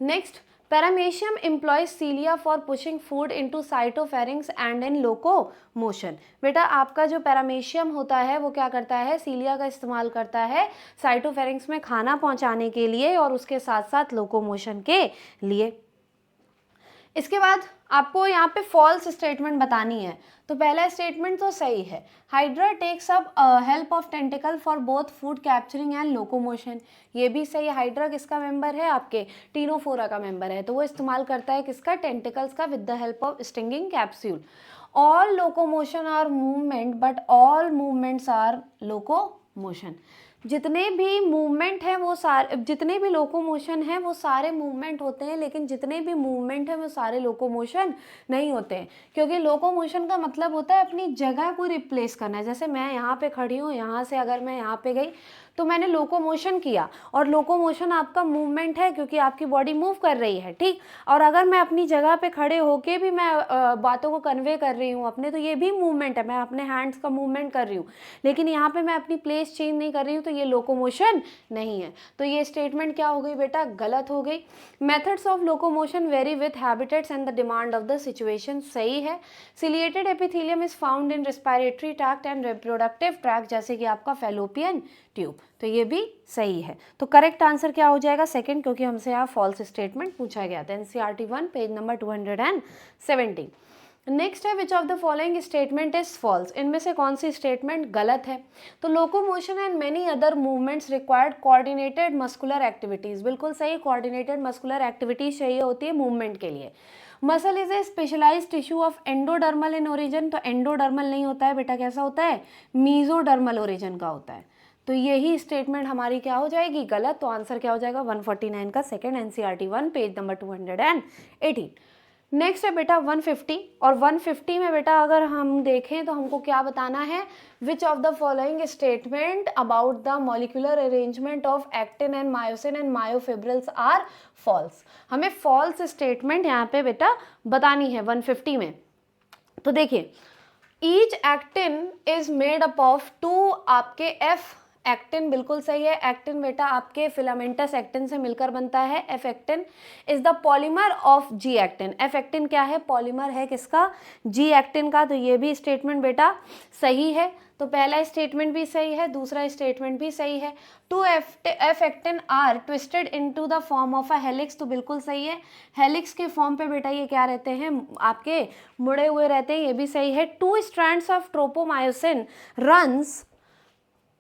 Next, paramecium employs cilia for pushing food into cytopharynx and in locomotion. बेटा आपका जो पैरामेशियम होता है वो क्या करता है, सीलिया का इस्तेमाल करता है साइटोफेरिंक्स में खाना पहुंचाने के लिए और उसके साथ साथ लोकोमोशन के लिए। इसके बाद आपको यहाँ पे फॉल्स स्टेटमेंट बतानी है। तो पहला स्टेटमेंट तो सही है, hydra takes up help of tentacle for both food capturing and locomotion. ये भी सही है। हाइड्रा किसका मेंबर है, आपके टीनोफोरा का मेंबर है, तो वो इस्तेमाल करता है किसका, टेंटिकल्स का, with the help of stinging capsule. All locomotion are movement but all movements are locomotion. जितने भी मूवमेंट हैं वो सारे, जितने भी लोकोमोशन हैं वो सारे मूवमेंट होते हैं, लेकिन जितने भी मूवमेंट हैं वो सारे लोकोमोशन नहीं होते हैं, क्योंकि लोकोमोशन का मतलब होता है अपनी जगह को रिप्लेस करना है। जैसे मैं यहाँ पे खड़ी हूँ, यहाँ से अगर मैं यहाँ पे गई तो मैंने लोकोमोशन किया, और लोकोमोशन आपका मूवमेंट है क्योंकि आपकी बॉडी मूव कर रही है, ठीक। और अगर मैं अपनी जगह पे खड़े होके भी मैं बातों को कन्वे कर रही हूँ अपने, तो ये भी मूवमेंट है, मैं अपने हैंड्स का मूवमेंट कर रही हूँ, लेकिन यहाँ पे मैं अपनी प्लेस चेंज नहीं कर रही हूँ, तो ये लोकोमोशन नहीं है। तो ये स्टेटमेंट क्या हो गई बेटा, गलत हो गई। Methods of locomotion very with habitats and the demand of the situation, सही है। Ciliated epithelium is found in respiratory tract and reproductive tract, जैसे कि आपका फैलोपियन ट्यूब, तो ये भी सही है। तो करेक्ट आंसर क्या हो जाएगा, सेकंड, क्योंकि हमसे यहाँ फॉल्स स्टेटमेंट पूछा गया था। NCERT 1 page number 217। नेक्स्ट है, which of the following statement is false. इनमें से कौन सी स्टेटमेंट गलत है। तो locomotion and many other movements required coordinated muscular activities, बिल्कुल सही। कोऑर्डिनेटेड मस्कुलर एक्टिविटीज चाहिए होती है मूवमेंट के लिए। Muscle is a specialised tissue of endodermal in origin, तो एंडोडर्मल नहीं होता है बेटा, कैसा होता है, मीजोडर्मल ओरिजिन का होता है। तो यही स्टेटमेंट हमारी क्या हो जाएगी, गलत। तो आंसर क्या हो जाएगा 149 का second, NCERT 1 page number 218। Next है बेटा 150, और 150 में बेटा अगर हम देखें तो हमको क्या बताना है, which of the following statement about the molecular arrangement of actin and myosin and myofibrils are false. हमें फॉल्स स्टेटमेंट यहाँ पे बेटा बतानी है 150 में। तो देखिए, each actin is made up of 2 आपके एफ एक्टिन, बिल्कुल सही है। एक्टिन बेटा आपके फिलामेंटस एक्टिन से मिलकर बनता है। F actin is the polymer of G actin. F actin क्या है, पॉलीमर है किसका, जी एक्टिन का। तो ये भी स्टेटमेंट बेटा सही है। तो पहला स्टेटमेंट भी सही है, दूसरा स्टेटमेंट भी सही है। 2 F actin are twisted into the form of a helix, तो बिल्कुल सही है। हेलिक्स के फॉर्म पे बेटा ये क्या रहते हैं, आपके मुड़े हुए रहते हैं, ये भी सही है। 2 strands of tropomyosin runs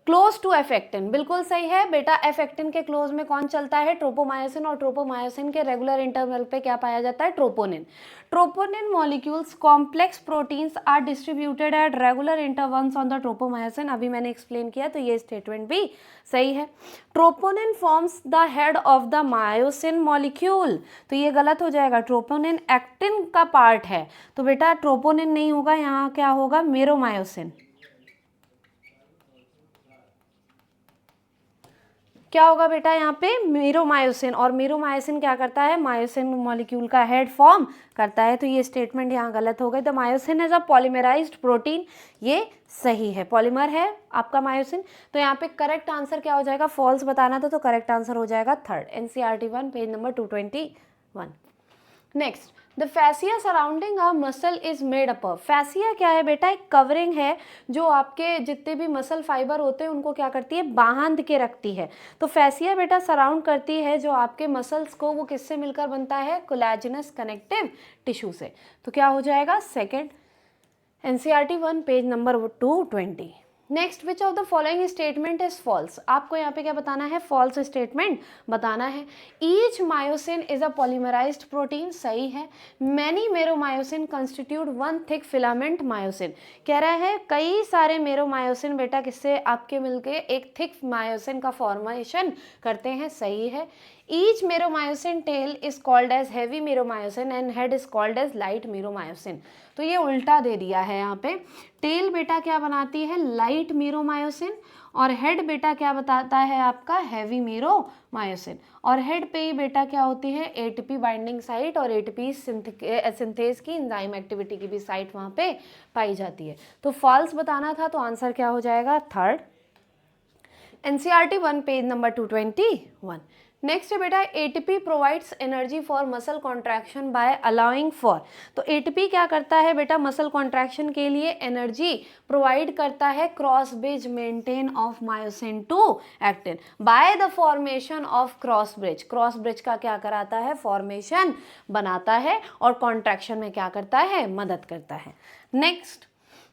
close to F actin, बिल्कुल सही है बेटा। एफ एक्टिन के क्लोज में कौन चलता है, ट्रोपोमायोसिन, और ट्रोपोमायोसिन के रेगुलर इंटरवल पे क्या पाया जाता है, troponin. Troponin molecules complex proteins are distributed at regular intervals on the tropomyosin, अभी मैंने एक्सप्लेन किया, तो ये स्टेटमेंट भी सही है। Troponin forms the head of the myosin molecule, तो ये गलत हो जाएगा। ट्रोपोनिन एक्टिन का पार्ट है, तो बेटा ट्रोपोनिन नहीं होगा, यहाँ क्या होगा, मेरोमायोसिन। क्या होगा बेटा यहाँ पे, मीरोमायोसिन, और मीरोमायोसिन क्या करता है, मायोसिन मॉलिक्यूल का हेड फॉर्म करता है। तो ये स्टेटमेंट यहाँ गलत हो गई। The myosin is a polymerised protein, ये सही है, पॉलीमर है आपका मायोसिन। तो यहाँ पे करेक्ट आंसर क्या हो जाएगा, फॉल्स बताना था, तो करेक्ट आंसर हो जाएगा third, NCERT 1 page number 221। Next, the fascia surrounding a muscle is made up of. Fascia क्या है बेटा, एक कवरिंग है जो आपके जितने भी मसल फाइबर होते हैं उनको क्या करती है, बांध के रखती है। तो फैसिया बेटा सराउंड करती है जो आपके मसल्स को, वो किससे मिलकर बनता है, कोलेजनस कनेक्टिव टिश्यू से। तो क्या हो जाएगा second, NCERT 1 page number 220। Next, which of the following statement is false. आपको यहाँ पे क्या बताना है, फॉल्स स्टेटमेंट बताना है। Each myosin is a polymerised protein, सही है। Many meromyosin constitute 1 thick filament myosin, कह रहा है कई सारे मेरोमायोसिन बेटा किससे आपके मिलके एक थिक मायोसिन का फॉर्मेशन करते हैं, सही है। Each meromyosin tail is called as heavy meromyosin and head is called as light meromyosin. तो ये उल्टा दे दिया है यहाँ पे। टेल बेटा क्या बनाती है, लाइट मेरोमायोसिन, और हेड बेटा क्या बताता है आपका, हैवी मेरोमायोसिन। और हेड पे ही बेटा क्या होती है, एटीपी बाइंडिंग साइट और एटीपी सिंथेज की एंजाइम एक्टिविटी की भी साइट वहाँ पे पाई जाती है। तो फॉल्स बताना था, तो आंसर क्या हो जाएगा third, NCERT 1 page number 221। Next है बेटा ATP provides energy for muscle contraction by allowing for. तो एटीपी क्या करता है बेटा, मसल कॉन्ट्रैक्शन के लिए एनर्जी प्रोवाइड करता है cross bridge maintain of myosin to actin by the formation of cross bridge. Cross bridge का क्या कराता है, फॉर्मेशन बनाता है और कॉन्ट्रैक्शन में क्या करता है, मदद करता है। Next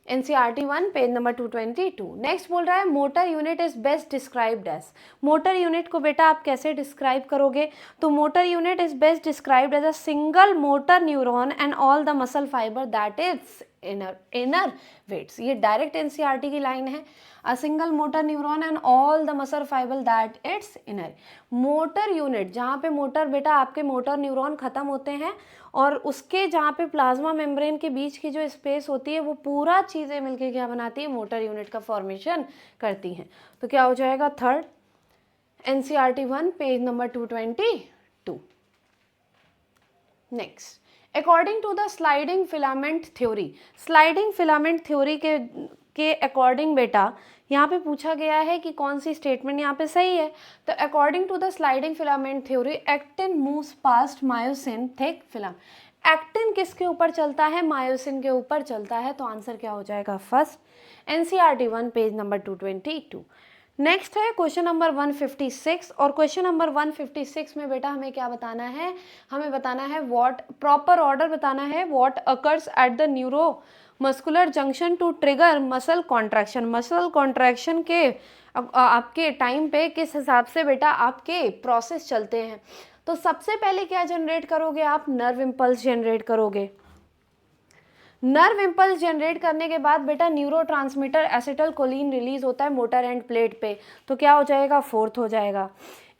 NCERT 1 page number 222। Next बोल रहा है motor unit is best described as. Motor unit को बेटा आप कैसे डिस्क्राइब करोगे, तो motor unit is best described as a single motor neuron and all the muscle fibre that is innervates. ये डायरेक्ट NCERT की लाइन है। A single motor neuron and all the muscle fibre that it's inner. Motor unit, जहाँ पे motor बेटा आपके motor neuron खत्म होते हैं और उसके जहाँ पे प्लाज्मा मेम्ब्रेन के बीच की जो स्पेस होती है वो पूरा चीज़ें मिलके क्या बनाती है, मोटर यूनिट का फॉर्मेशन करती हैं। तो क्या हो जाएगा, third NCERT 1 page number 222। Next according to the sliding filament theory. Sliding filament theory के अकॉर्डिंग बेटा यहाँ पे पूछा गया है कि कौन सी स्टेटमेंट यहाँ पे सही है। तो according to the sliding filament theory actin moves past myosin thick filament. Actin किसके ऊपर चलता है, मायोसिन के ऊपर चलता है। तो आंसर क्या हो जाएगा, first NCERT 1 page number 222। Next है क्वेश्चन नंबर 156 और क्वेश्चन नंबर 156 में बेटा हमें क्या बताना है, हमें बताना है व्हाट प्रॉपर ऑर्डर बताना है what occurs at the neuromuscular junction to trigger muscle contraction. Muscle contraction के आपके टाइम पे किस हिसाब से बेटा आपके प्रोसेस चलते हैं। तो सबसे पहले क्या जनरेट करोगे आप, नर्व इम्पल्स जनरेट करोगे। नर्व इम्पल्स जनरेट करने के बाद बेटा न्यूरोट्रांसमीटर एसिटाइलकोलिन रिलीज होता है मोटर एंड प्लेट पे। तो क्या हो जाएगा, फोर्थ हो जाएगा।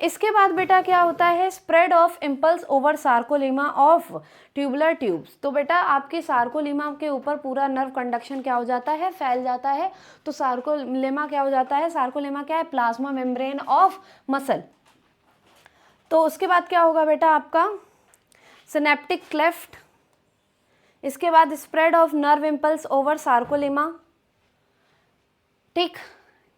इसके बाद बेटा क्या होता है, spread of impulse over sarcolemma of tubular tubes. तो बेटा आपके सार्कोलेमा के ऊपर पूरा नर्व कंडक्शन क्या हो जाता है, फैल जाता है। तो सार्कोलेमा क्या हो जाता है, सार्कोलेमा क्या है, प्लाज्मा मेम्ब्रेन ऑफ मसल। तो उसके बाद क्या होगा बेटा आपका सिनेप्टिक क्लेफ्ट। इसके बाद spread of nerve impulse over sarcolemma. ठीक,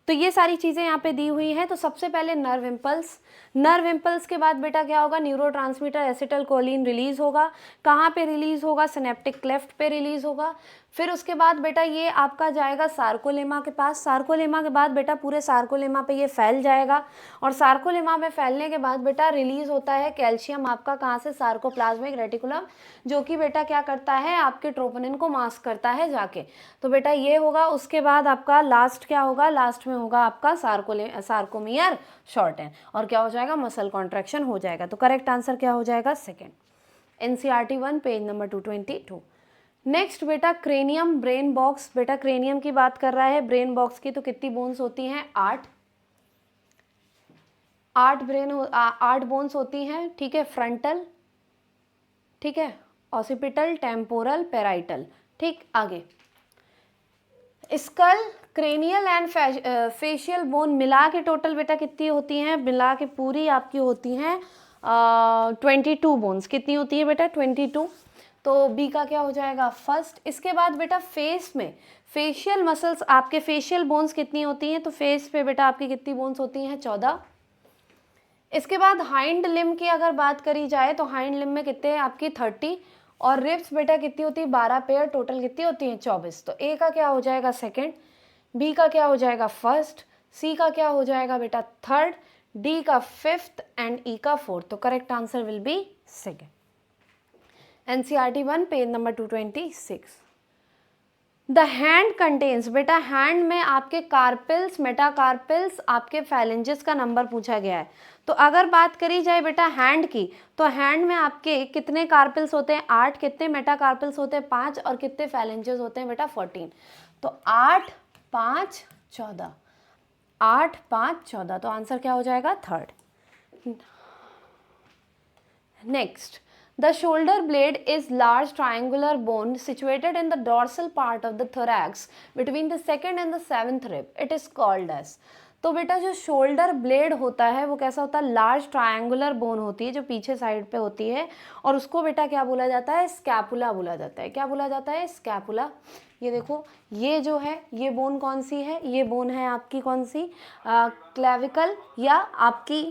तो ये सारी चीज़ें यहाँ पे दी हुई हैं। तो सबसे पहले नर्व इम्पल्स, नर्व इम्पल्स के बाद बेटा क्या होगा, न्यूरोट्रांसमीटर एसिटाइलकोलिन रिलीज होगा। कहाँ पे रिलीज होगा, सिनेप्टिक क्लेफ्ट पे रिलीज होगा। फिर उसके बाद बेटा ये आपका जाएगा सार्कोलेमा के पास। सार्कोलेमा के बाद बेटा पूरे सार्कोलेमा पे ये फैल जाएगा और सार्कोलेमा में फैलने के बाद बेटा रिलीज होता है कैल्शियम आपका कहाँ से, सार्कोप्लाज्मिक रेटिकुलम, जो कि बेटा क्या करता है, आपके ट्रोपोनिन को मास्क करता है जाके। तो बेटा ये होगा। उसके बाद आपका लास्ट क्या होगा, लास्ट में होगा आपका सार्कोमियर शॉर्टेन और क्या हो जाएगा, मसल कॉन्ट्रैक्शन हो जाएगा। तो करेक्ट आंसर क्या हो जाएगा, second NCERT 1 page number 222। Next बेटा क्रेनियम ब्रेन बॉक्स। बेटा क्रेनियम की बात कर रहा है, ब्रेन बॉक्स की। तो कितनी बोन्स होती हैं, 8 बोन्स होती हैं। ठीक है, फ्रंटल, ठीक है, ऑसिपिटल, टेम्पोरल, पेराइटल। ठीक, आगे skull, cranial and facial bone मिला के टोटल बेटा कितनी होती हैं, मिला के पूरी आपकी होती हैं 22 बोन्स। कितनी होती है बेटा, 22। तो बी का क्या हो जाएगा, फर्स्ट। इसके बाद बेटा फेस में फेशियल मसल्स, आपके फेशियल बोन्स कितनी होती हैं, तो फेस पे बेटा आपकी कितनी बोन्स होती हैं, 14। इसके बाद हाइंड लिम की अगर बात करी जाए तो हाइंड लिम में कितने हैं आपकी 30 और रिब्स बेटा कितनी होती है 12 पेयर, टोटल कितनी होती हैं 24। तो ए का क्या हो जाएगा सेकंड, बी का क्या हो जाएगा फर्स्ट, सी का क्या हो जाएगा बेटा थर्ड, डी का फिफ्थ एंड ई का फोर्थ। तो correct answer will B second. NCERT 1 page number 226। The hand contains, बेटा हैंड में आपके कार्पिल्स, मेटाकार्पिल्स, आपके फैलेंजेस का नंबर पूछा गया है। तो अगर बात करी जाए बेटा हैंड की, तो हैंड में आपके कितने कार्पिल्स होते हैं, 8, कितने मेटाकार्पिल्स होते हैं 5 और कितने फैलेंजेस होते हैं बेटा 14। तो 8, 5, 14, 8, 5, 14। तो आंसर क्या हो जाएगा, third. Next, the shoulder blade is large triangular bone situated in the dorsal part of the thorax between the second and the seventh rib. It is called as। तो बेटा जो शोल्डर ब्लेड होता है वो कैसा होता है, लार्ज ट्रायंगुलर बोन होती है जो पीछे साइड पे होती है और उसको बेटा क्या बोला जाता है, स्कैपुला बोला जाता है। क्या बोला जाता है, स्कैपुला। ये देखो, ये जो है ये बोन कौन सी है, ये बोन है आपकी कौन सी, क्लेविकल या आपकी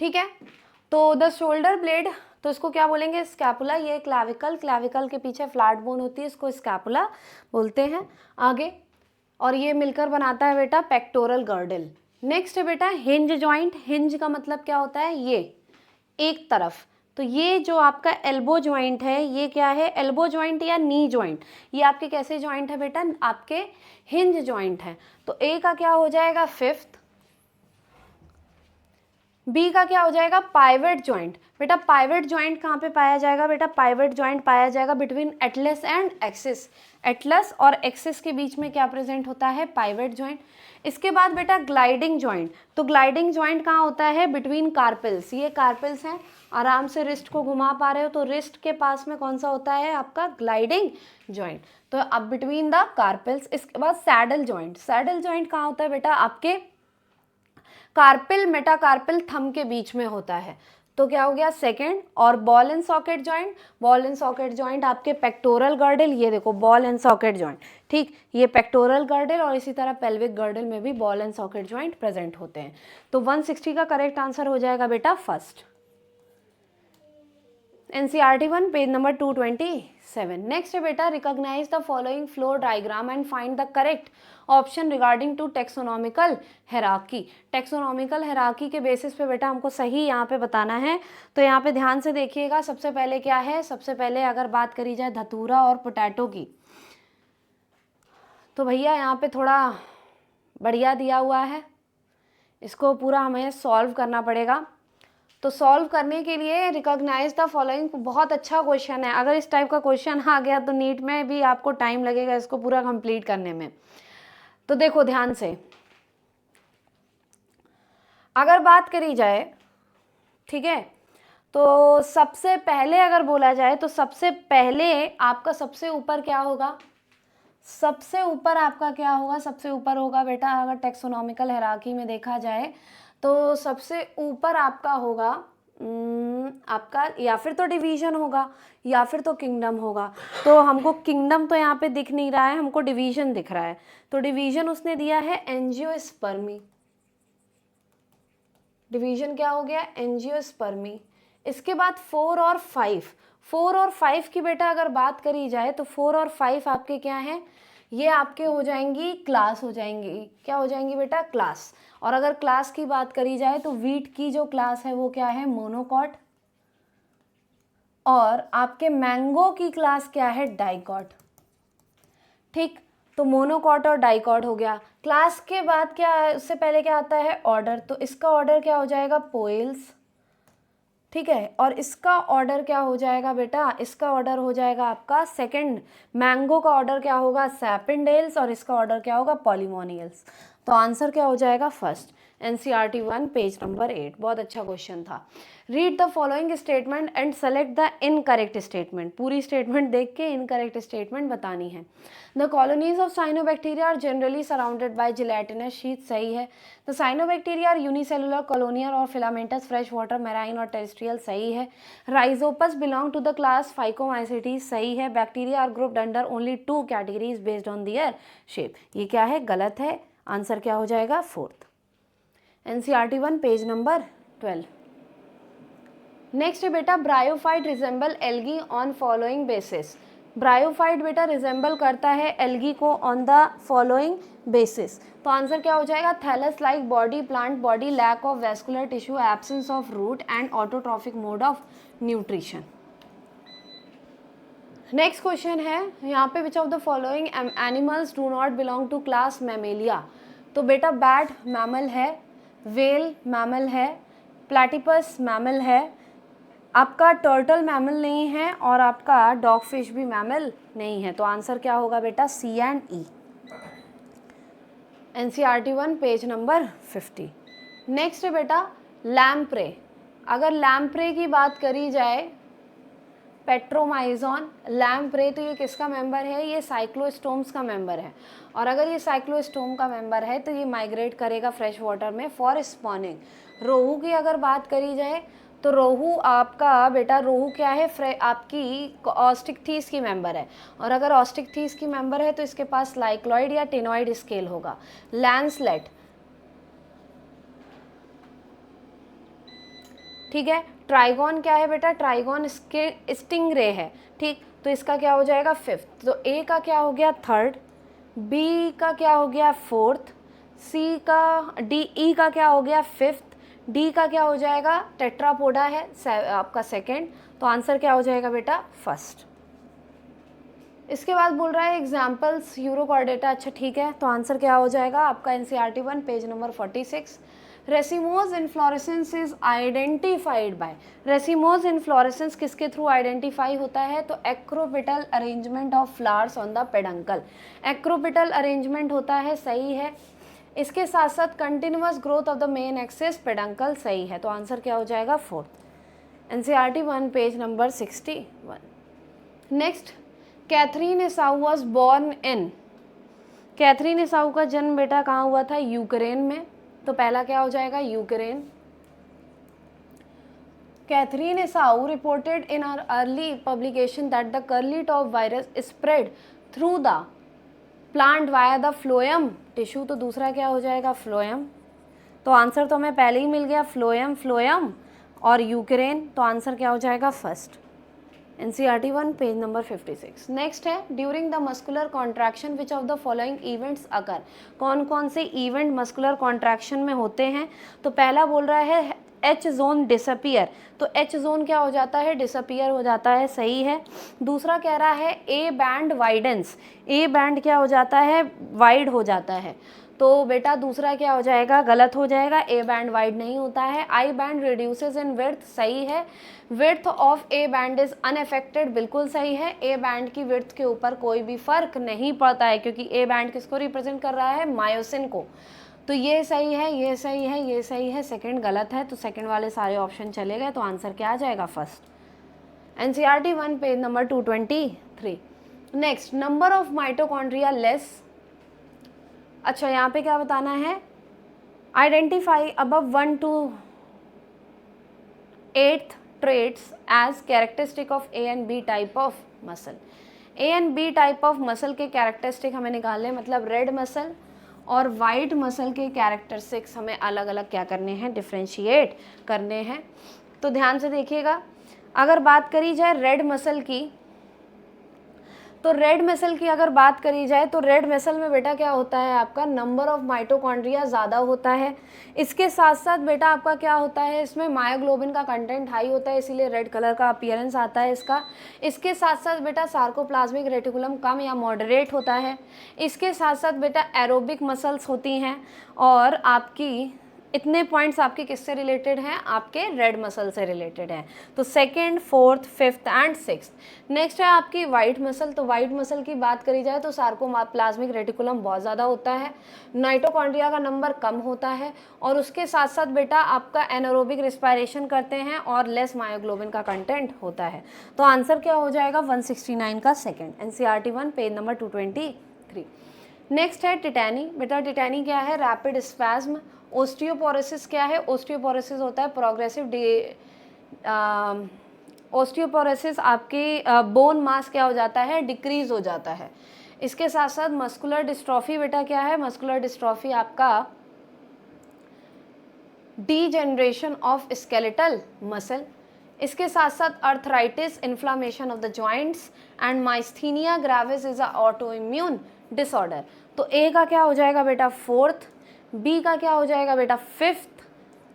ठीक है। तो द शोल्डर ब्लेड, तो इसको क्या बोलेंगे? स्कैपुला। ये क्लैविकल, क्लैविकल के पीछे फ्लैट बोन होती है, इसको स्कैपुला बोलते हैं। आगे, और ये मिलकर बनाता है बेटा पेक्टोरल गर्डल। नेक्स्ट है बेटा हिंज जॉइंट। हिंज का मतलब क्या होता है? ये एक तरफ। तो ये जो आपका एल्बो जॉइंट है, ये क्या है? एल्बो जॉइंट या नी जॉइंट। ये आपके कैसे जॉइंट है बेटा? आपके हिंज जॉइंट है। तो ए का क्या हो जाएगा? फिफ्थ। बी का क्या हो जाएगा? Pivot joint. बेटा पाइवेट जॉइंट कहाँ पे पाया जाएगा? बेटा पाइवेट जॉइंट पाया जाएगा between atlas and axis. Atlas और एक्सिस के बीच में क्या प्रेजेंट होता है? Pivot joint. इसके बाद बेटा ग्लाइडिंग जॉइंट। तो ग्लाइडिंग जॉइंट कहाँ होता है? Between carpels. ये कार्पेल्स हैं, आराम से रिस्ट को घुमा पा रहे हो, तो रिस्ट के पास में कौन सा होता है? आपका ग्लाइडिंग जॉइंट। तो अब बिटवीन द कार्पेल्स। इसके बाद सैडल जॉइंट। सैडल जॉइंट कहाँ होता है बेटा? आपके कार्पिल मेटाकार्पिल थंब के बीच में होता है। तो क्या हो गया? सेकंड। और ball and socket joint. Ball and socket joint आपके पेक्टोरल गर्डल, ये देखो बॉल एंड सॉकेट जॉइंट, ठीक, ये पेक्टोरल गर्डल, और इसी तरह पेल्विक गर्डल में भी ball and socket joint present होते हैं। तो 160 का करेक्ट आंसर हो जाएगा बेटा first. NCERT 1 page number 227। Next है बेटा recognise the following flow diagram and find the correct option regarding to taxonomical hierarchy. Taxonomical hierarchy के बेसिस पे बेटा हमको सही यहाँ पे बताना है। तो यहाँ पे ध्यान से देखिएगा। सबसे पहले क्या है? सबसे पहले अगर बात करी जाए धतूरा और पोटैटो की, तो भैया यहाँ पे थोड़ा बढ़िया दिया हुआ है, इसको पूरा हमें सॉल्व करना पड़ेगा। तो सॉल्व करने के लिए रिकॉग्नाइज द फॉलोइंग बहुत अच्छा क्वेश्चन है। अगर इस टाइप का क्वेश्चन आ गया तो नीट में भी आपको टाइम लगेगा इसको पूरा कंप्लीट करने में। तो देखो ध्यान से, अगर बात करी जाए, ठीक है, तो सबसे पहले अगर बोला जाए तो सबसे पहले आपका सबसे ऊपर क्या होगा? सबसे ऊपर आपका क्या होगा? सबसे ऊपर होगा बेटा, अगर टेक्सोनॉमिकल हायरार्की में देखा जाए तो सबसे ऊपर आपका होगा आपका या फिर तो डिवीजन होगा या फिर तो किंगडम होगा। तो हमको किंगडम तो यहाँ पे दिख नहीं रहा है, हमको डिवीजन दिख रहा है। तो डिवीजन उसने दिया है एंजियोस्पर्मी। डिवीजन क्या हो गया? एंजियोस्पर्मी। इसके बाद 4 और 5। 4 और 5 की बेटा अगर बात करी जाए तो 4 और 5 आपके क्या हैं? ये आपके हो जाएंगी क्लास, हो जाएंगी क्या हो जाएंगी बेटा? क्लास। और अगर क्लास की बात करी जाए तो वीट की जो क्लास है वो क्या है? मोनोकॉट। और आपके मैंगो की क्लास क्या है? डाइकॉट। ठीक, तो मोनोकॉट और डाइकॉट हो गया। क्लास के बाद क्या है? उससे पहले क्या आता है? ऑर्डर। तो इसका ऑर्डर क्या हो जाएगा? पोएल्स। ठीक है, और इसका ऑर्डर क्या हो जाएगा बेटा? इसका ऑर्डर हो जाएगा आपका सेकंड। मैंगो का ऑर्डर क्या होगा? सैपिनडेल्स। और इसका ऑर्डर क्या होगा? पॉलीमोनियल्स। तो आंसर क्या हो जाएगा? फर्स्ट। NCERT 1 page number 8। बहुत अच्छा क्वेश्चन था। Read the following statement and select the incorrect statement. पूरी स्टेटमेंट देख के इनकरेक्ट स्टेटमेंट बतानी है। The colonies of cyanobacteria are generally surrounded by gelatinous sheath, सही है। The cyanobacteria are unicellular colonial और फिलामेंटस फ्रेश वाटर मैराइन और terrestrial, सही है। Rhizopus belong to the class Phycomycetes, सही है। Bacteria are grouped under only 2 categories based on their shape, ये क्या है? गलत है। आंसर क्या हो जाएगा? Fourth. NCERT 1 page number 12। Next है बेटा bryophyte resemble algae on following basis. Bryophyte बेटा रिजेंबल करता है एल्गी को ऑन द फॉलोइंग बेसिस। तो आंसर क्या हो जाएगा? Thallus like body, plant body, lack of vascular tissue, absence of root and autotrophic mode of nutrition. Next question है यहाँ पे, which of the following animals do not belong to class Mammalia. तो बेटा bat mammal है, whale mammal है, platypus mammal है, आपका turtle mammal नहीं है, और आपका डॉग फिश भी मैमल नहीं है। तो आंसर क्या होगा बेटा? C and E। NCERT 1 page number 50। Next है बेटा लैम्प्रे। अगर लैम्प्रे की बात करी जाए, पेट्रोमाइजॉन, लैम्प्रे, तो ये किसका मेंबर है? ये साइक्लोस्टोम्स का मेंबर है। और अगर ये साइक्लोस्टोम का मेंबर है तो ये माइग्रेट करेगा फ्रेश वाटर में फॉर स्पॉनिंग। रोहू की अगर बात करी जाए तो रोहू आपका बेटा, रोहू क्या है? आपकी ऑस्टिकथीस की मेंबर है। और अगर ऑस्टिकथीस की मेंबर है तो इसके पास लाइक्लॉइड या टेनॉइड स्केल होगा। लैंसलेट, ठीक है। ट्राइगोन क्या है बेटा, ट्राइगोन स्टिंग रे है, ठीक, तो इसका क्या हो जाएगा 5th, तो ए का क्या हो गया 3rd, बी का क्या हो गया 4th, सी का ई का क्या हो गया 5th, डी का क्या हो जाएगा टेट्रापोडा है आपका 2nd, तो आंसर क्या हो जाएगा बेटा 1st। इसके बाद बोल रहा है एग्जाम्पल्स यूरोकॉर्डेटा, अच्छा ठीक है, तो आंसर क्या हो जाएगा आपका NCERT 1 page number 46। Racemose inflorescence is identified by, racemose inflorescence किसके थ्रू आइडेंटिफाई होता है, तो acropetal arrangement of flowers on the peduncle, acropetal arrangement होता है, सही है। इसके साथ साथ continuous growth of the main axis peduncle, सही है, तो आंसर क्या हो जाएगा 4th, NCERT 1 page number 61। Next, Katherine Esau was born in, Katherine Esau का जन्म बेटा कहाँ हुआ था, यूक्रेन में, तो पहला क्या हो जाएगा Ukraine. Katherine Esau reported in her early publication that the curly top virus spread through the plant via the phloem tissue, तो दूसरा क्या हो जाएगा फ्लोएम, तो आंसर तो हमें पहले ही मिल गया फ्लोएम, फ्लोएम और यूक्रेन, तो आंसर क्या हो जाएगा 1st, NCERT 1 page number 56। Next है during the muscular contraction which of the following events occur, कौन कौन से इवेंट मस्कुलर कॉन्ट्रैक्शन में होते हैं, तो पहला बोल रहा है H जोन डिसअपियर, तो H जोन क्या हो जाता है डिसअपियर हो जाता है, सही है। दूसरा कह रहा है A band widens, A band क्या हो जाता है वाइड हो जाता है, तो बेटा दूसरा क्या हो जाएगा गलत हो जाएगा, A बैंड वाइड नहीं होता है। I band reduces in width, सही है। Width of A band is unaffected, बिल्कुल सही है, A बैंड की विड्थ के ऊपर कोई भी फर्क नहीं पड़ता है, क्योंकि A बैंड किसको रिप्रेजेंट कर रहा है मायोसिन को, तो ये सही है, ये सही है, ये सही है, सेकंड गलत है, तो सेकंड वाले सारे ऑप्शन चले गए, तो आंसर क्या आ जाएगा 1st, NCERT 1 page number 223। Next, number of mitochondria less, अच्छा यहाँ पे क्या बताना है, identify above 1 to 8th traits as characteristic of A and B type of muscle, A and B type of muscle के कैरेक्टरिस्टिक हमें निकालने, मतलब रेड मसल और वाइट मसल के कैरेक्टरिस्टिक्स हमें अलग अलग क्या करने हैं डिफ्रेंशिएट करने हैं। तो ध्यान से देखिएगा, अगर बात करी जाए रेड मसल की, तो रेड मसल की अगर बात करी जाए तो रेड मसल में बेटा क्या होता है आपका नंबर ऑफ माइटोकॉन्ड्रिया ज़्यादा होता है। इसके साथ साथ बेटा आपका क्या होता है इसमें मायोग्लोबिन का कंटेंट हाई होता है, इसीलिए रेड कलर का अपीयरेंस आता है इसका। इसके साथ साथ बेटा सार्कोप्लाज्मिक रेटिकुलम कम या मॉडरेट होता है। इसके साथ साथ बेटा एरोबिक मसल्स होती हैं, और आपकी इतने पॉइंट्स आपके किससे रिलेटेड हैं, आपके रेड मसल से रिलेटेड हैं। तो 2nd, 4th, 5th and 6th। Next है आपकी वाइट मसल। तो वाइट मसल की बात करी जाए तो सार्कोप्लाज्मिक रेटिकुलम बहुत ज़्यादा होता है, नाइटोकॉन्ड्रिया का नंबर कम होता है, और उसके साथ साथ बेटा आपका एनारोबिक रिस्पायरेशन करते हैं और लेस मायोग्लोबिन का कंटेंट होता है। तो आंसर क्या हो जाएगा 169 का 2nd, NCERT 1 page number 223। Next है टिटैनी। बेटा टिटैनी क्या है, रैपिड स्पैज्म। ओस्टियोपोरोसिस क्या है, ओस्टियोपोरोसिस होता है प्रोग्रेसिव ओस्टियोपोरोसिस आपकी बोन मास क्या हो जाता है डिक्रीज हो जाता है। इसके साथ साथ मस्कुलर डिस्ट्रॉफी बेटा क्या है, मस्कुलर डिस्ट्रॉफी आपका डीजेनरेशन ऑफ स्केलेटल मसल। इसके साथ साथ arthritis, inflammation of the joints and myasthenia gravis is a autoimmune disorder. तो ए का क्या हो जाएगा बेटा 4th, बी का क्या हो जाएगा बेटा 5th,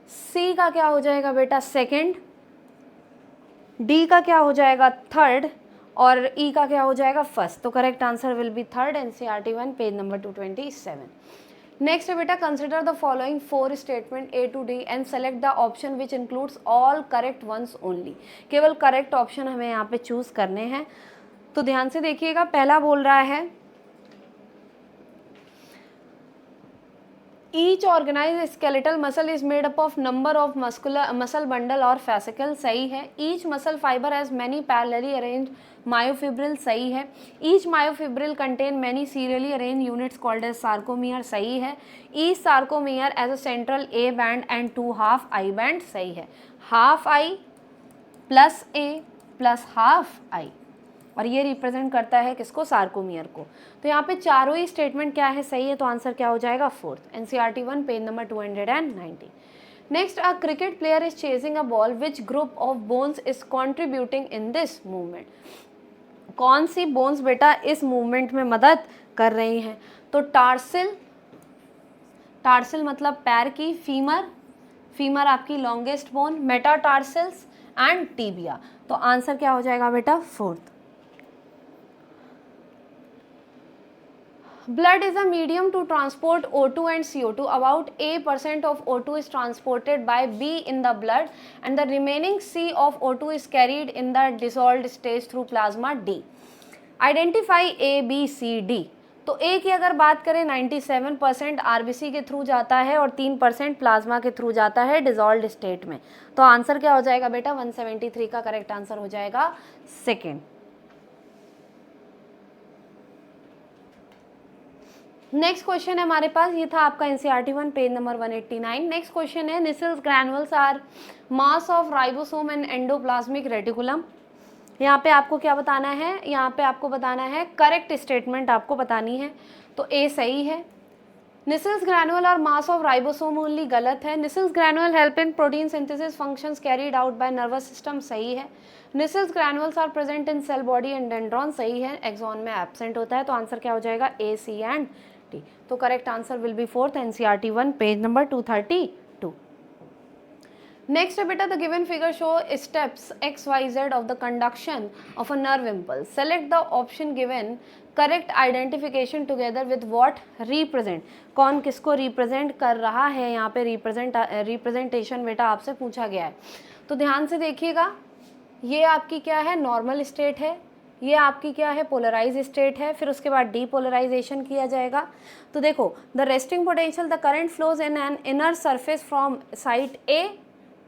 सी का क्या हो जाएगा बेटा 2nd, डी का क्या हो जाएगा 3rd, और ई का क्या हो जाएगा 1st। तो correct answer will be 3rd, NCERT 1 page number 227। Next है बेटा consider the following 4 statement A to D and select the option which includes all correct ones only. केवल करेक्ट ऑप्शन हमें यहाँ पे चूज करने हैं। तो ध्यान से देखिएगा, पहला बोल रहा है each organised skeletal muscle is made up of number of muscle bundle और फैसिकल, सही है। Each muscle fibre has many parallelly arranged myofibril, सही है। Each myofibril contain many serially arrange units called as sarcomere, सही है। Each sarcomere as a central A band and 2 half I band, सही है। Half I plus A plus half I, और ये represent करता है किसको, सार्कोमियर को। तो यहाँ पे चारों ही स्टेटमेंट क्या है सही है, तो आंसर क्या हो जाएगा 4th, NCERT 1 page number 290। Next, a cricket player is chasing a ball, which group of bones is contributing in this movement. कौन सी बोन्स बेटा इस मूवमेंट में मदद कर रही हैं? तो टार्सिल, टार्सिल मतलब पैर की, फीमर, फीमर आपकी लॉन्गेस्ट बोन, मेटाटार्सिल्स एंड टीबिया। तो आंसर क्या हो जाएगा बेटा? Fourth. Blood is a medium to transport O2 and CO2. About A% of O2 is transported by B in the blood and the remaining C of O2 is carried in the dissolved stage through plasma D. Identify A, B, C, D. तो A की अगर बात करें 97% RBC के through जाता है और 3% plasma के थ्रू जाता है डिजॉल्व्ड स्टेट में। तो आंसर क्या हो जाएगा बेटा? 173 का करेक्ट आंसर हो जाएगा सेकेंड। नेक्स्ट क्वेश्चन है हमारे पास, ये था आपका NCERT 1 page number 189। Next question है, Nissl's granules are mass of ribosome and endoplasmic reticulum. यहाँ पे आपको क्या बताना है? यहाँ पे आपको बताना है करेक्ट स्टेटमेंट आपको बतानी है। तो ए सही है। निसल्स ग्रैनुअल और मास ऑफ राइबोसोम ओनली गलत है। Nissl's granule help in protein synthesis functions carried out by nervous system सही है। Nissl's granules are present in cell body and dendron सही है। एक्सॉन में एब्सेंट होता है। तो आंसर क्या हो जाएगा? ए, सी एंड डी। तो correct answer will B fourth, NCERT 1 page number 232। Next है बेटा, the given figure show steps XYZ of the conduction of a nerve impulse. Select the option given correct identification together with what represent. कौन किसको represent कर रहा है? यहाँ पे representation बेटा आपसे पूछा गया है। तो ध्यान से देखिएगा, ये आपकी क्या है? नॉर्मल स्टेट है। ये आपकी क्या है? पोलराइज स्टेट है। फिर उसके बाद डीपोलराइजेशन किया जाएगा। तो देखो, the resting potential, the current flows in an inner surface from site A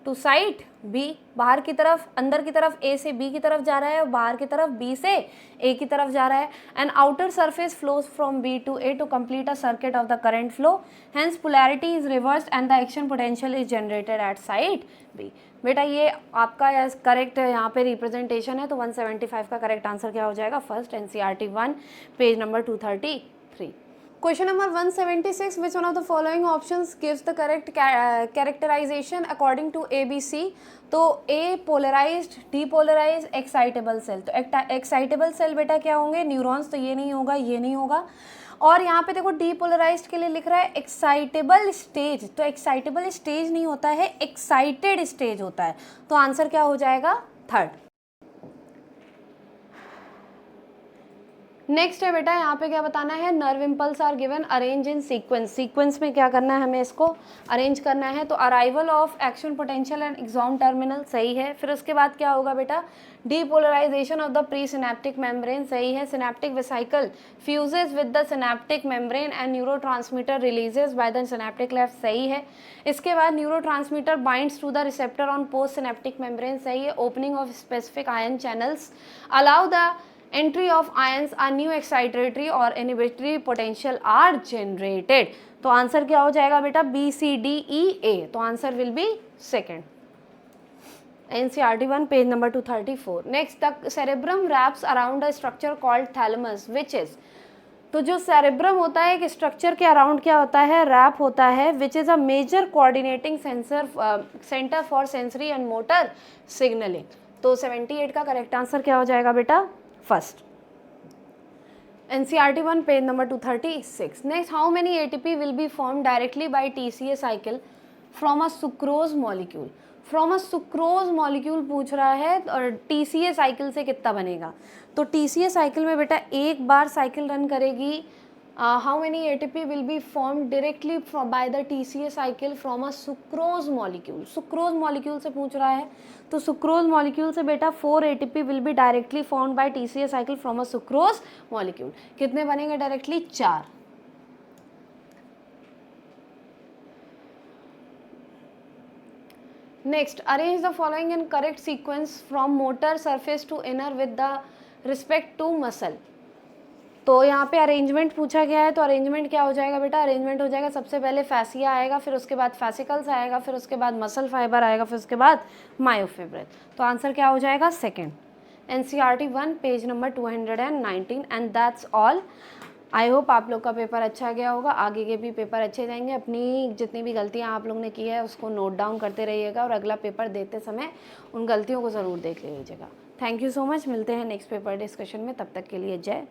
to site B. बाहर की तरफ, अंदर की तरफ ए से बी की तरफ जा रहा है और बाहर की तरफ बी से ए की तरफ जा रहा है। And outer surface flows from B to A to complete a circuit of the current flow. Hence polarity is reversed and the action potential is generated at site B. बेटा ये आपका करेक्ट यहाँ पे रिप्रेजेंटेशन है। तो 175 का correct answer क्या हो जाएगा? First, NCERT 1 page number 233। Question number 176, which one of the following options gives the correct characterization according to ABC? तो A polarized, depolarized, excitable cell। तो excitable cell बेटा क्या होंगे? न्यूरॉन्स। तो ये नहीं होगा, ये नहीं होगा। और यहाँ पे देखो डीपोलराइज्ड के लिए लिख रहा है एक्साइटेबल स्टेज। तो एक्साइटेबल स्टेज नहीं होता है, एक्साइटेड स्टेज होता है। तो आंसर क्या हो जाएगा? थर्ड। नेक्स्ट है बेटा, यहाँ पे क्या बताना है? Nerve impulse are given, arrange in sequence. Sequence में क्या करना है? हमें इसको अरेंज करना है। तो arrival of action potential and axon terminal सही है। फिर उसके बाद क्या होगा बेटा? Depolarisation of the presynaptic membrane सही है। Synaptic vesicle fuses with the synaptic membrane and neurotransmitter releases by the synaptic cleft सही है। इसके बाद neurotransmitter binds to the receptor on post synaptic membrane सही है। Opening of specific ion channels allow the entry of ions, a new excitatory or inhibitory potential are generated। तो answer क्या हो जाएगा बेटा? B, C, D, E, A। तो answer will be second, NCERT 1 page number 234। Next, the cerebrum wraps around a structure called thalamus which is. तो जो cerebrum होता है, एक स्ट्रक्चर के अराउंड क्या होता है? रैप होता है, which is a major coordinating centre for sensory and motor signalling. तो 78 का करेक्ट आंसर क्या हो जाएगा बेटा? First, NCERT 1 page number 236। Next, how many ATP will be form directly by TCA cycle from a sucrose molecule. From a sucrose molecule पूछ रहा है, और टीसीए साइकिल से कितना बनेगा? तो टीसीए साइकिल में बेटा एक बार साइकिल रन करेगी। How many ATP will be form directly by the TCA cycle from a sucrose molecule. Sucrose molecule से पूछ रहा है। तो सुक्रोज मॉलिक्यूल से बेटा 4 ATP will be directly formed by TCA cycle from a sucrose molecule. कितने बनेंगे directly? 4। Next, arrange the following in correct sequence from motor surface to inner with the respect to muscle. तो यहाँ पे arrangement पूछा गया है। तो arrangement क्या हो जाएगा बेटा? अरेंजमेंट हो जाएगा, सबसे पहले फैसिया आएगा, फिर उसके बाद फैसिकल्स आएगा, फिर उसके बाद मसल फाइबर आएगा, फिर उसके बाद मायोफिब्रिल। तो आंसर क्या हो जाएगा? Second, NCERT 1 page number 219। And that's all. I hope आप लोग का पेपर अच्छा गया होगा, आगे के भी पेपर अच्छे जाएंगे। अपनी जितनी भी गलतियां आप लोग ने की है उसको नोट डाउन करते रहिएगा और अगला पेपर देते समय उन गलतियों को ज़रूर देख लीजिएगा। थैंक यू सो मच, मिलते हैं नेक्स्ट पेपर डिस्कशन में, तब तक के लिए जय